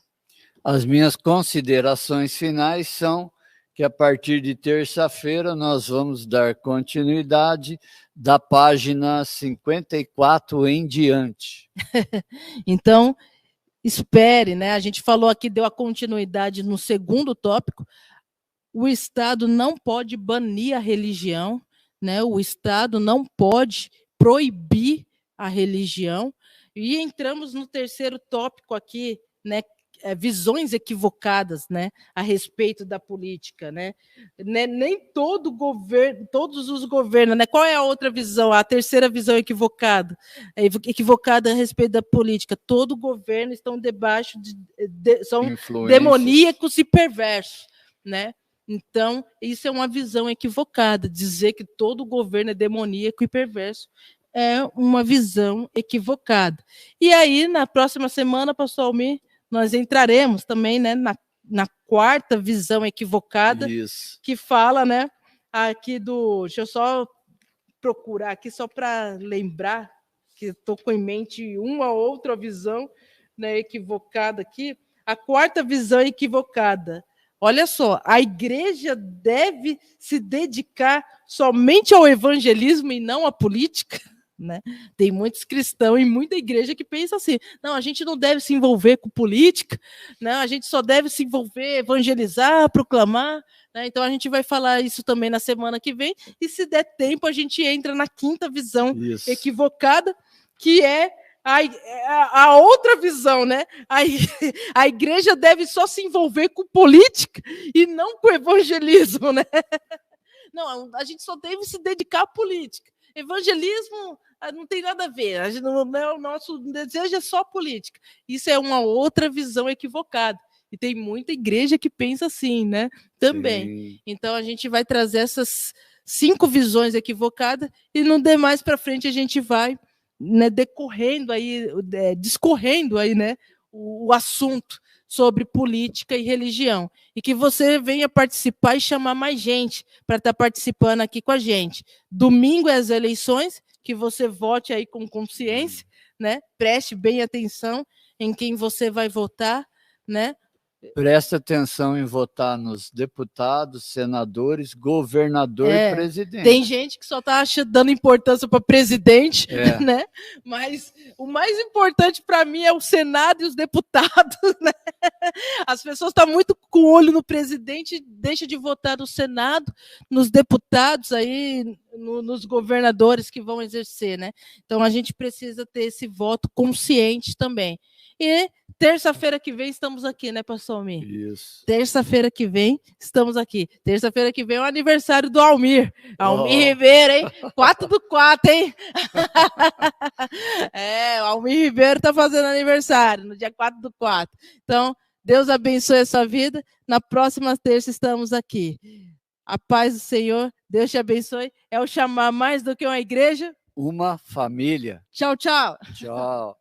Speaker 2: As minhas considerações finais são que a partir de terça-feira nós vamos dar continuidade da página 54 em diante.
Speaker 1: Então, espere, né? A gente falou aqui, deu a continuidade no segundo tópico. O Estado não pode banir a religião, né? O Estado não pode proibir a religião. E entramos no terceiro tópico aqui, né? Visões equivocadas, né, a respeito da política, né? Nem todo governo, todos os governos, né? Qual é a outra visão? A terceira visão equivocada a respeito da política. Todo governo estão debaixo são demoníacos e perversos, né? Então, isso é uma visão equivocada. Dizer que todo governo é demoníaco e perverso é uma visão equivocada. E aí, na próxima semana, pastor Almir, nós entraremos também, né, na quarta visão equivocada,
Speaker 2: isso,
Speaker 1: que fala, né, aqui do... Deixa eu só procurar aqui, só para lembrar, que estou com em mente uma outra visão, né, equivocada aqui. A quarta visão equivocada. Olha só, a igreja deve se dedicar somente ao evangelismo e não à política. Né? Tem muitos cristãos e muita igreja que pensa assim, não, a gente não deve se envolver com política, né? A gente só deve se envolver, evangelizar, proclamar, né? Então a gente vai falar isso também na semana que vem, e se der tempo a gente entra na quinta visão equivocada, que é a outra visão, né? A igreja deve só se envolver com política e não com evangelismo, né? Não, a gente só deve se dedicar à política. Evangelismo não tem nada a ver. O nosso desejo é só política. Isso é uma outra visão equivocada. E tem muita igreja que pensa assim, né? Também. Sim. Então a gente vai trazer essas 5 visões equivocadas e no demais para frente a gente vai, né, decorrendo aí, discorrendo aí, né, o assunto sobre política e religião. E que você venha participar e chamar mais gente para estar participando aqui com a gente. Domingo é as eleições, que você vote aí com consciência, né? Preste bem atenção em quem você vai votar, né?
Speaker 2: Presta atenção em votar nos deputados, senadores, governador e presidente.
Speaker 1: Tem gente que só está dando importância para presidente, né? Mas o mais importante para mim é o Senado e os deputados, né? As pessoas estão muito com o olho no presidente, deixa de votar no Senado, nos deputados aí, nos governadores que vão exercer, né? Então a gente precisa ter esse voto consciente também. E terça-feira que vem estamos aqui, né, pastor Almir?
Speaker 2: Isso.
Speaker 1: Terça-feira que vem estamos aqui. Terça-feira que vem é o aniversário do Almir. Almir Ribeiro, hein? 4/4, hein? O Almir Ribeiro está fazendo aniversário no dia 4/4. Então, Deus abençoe a sua vida. Na próxima terça estamos aqui. A paz do Senhor, Deus te abençoe. É o chamar mais do que uma igreja?
Speaker 2: Uma família.
Speaker 1: Tchau, tchau.
Speaker 2: Tchau.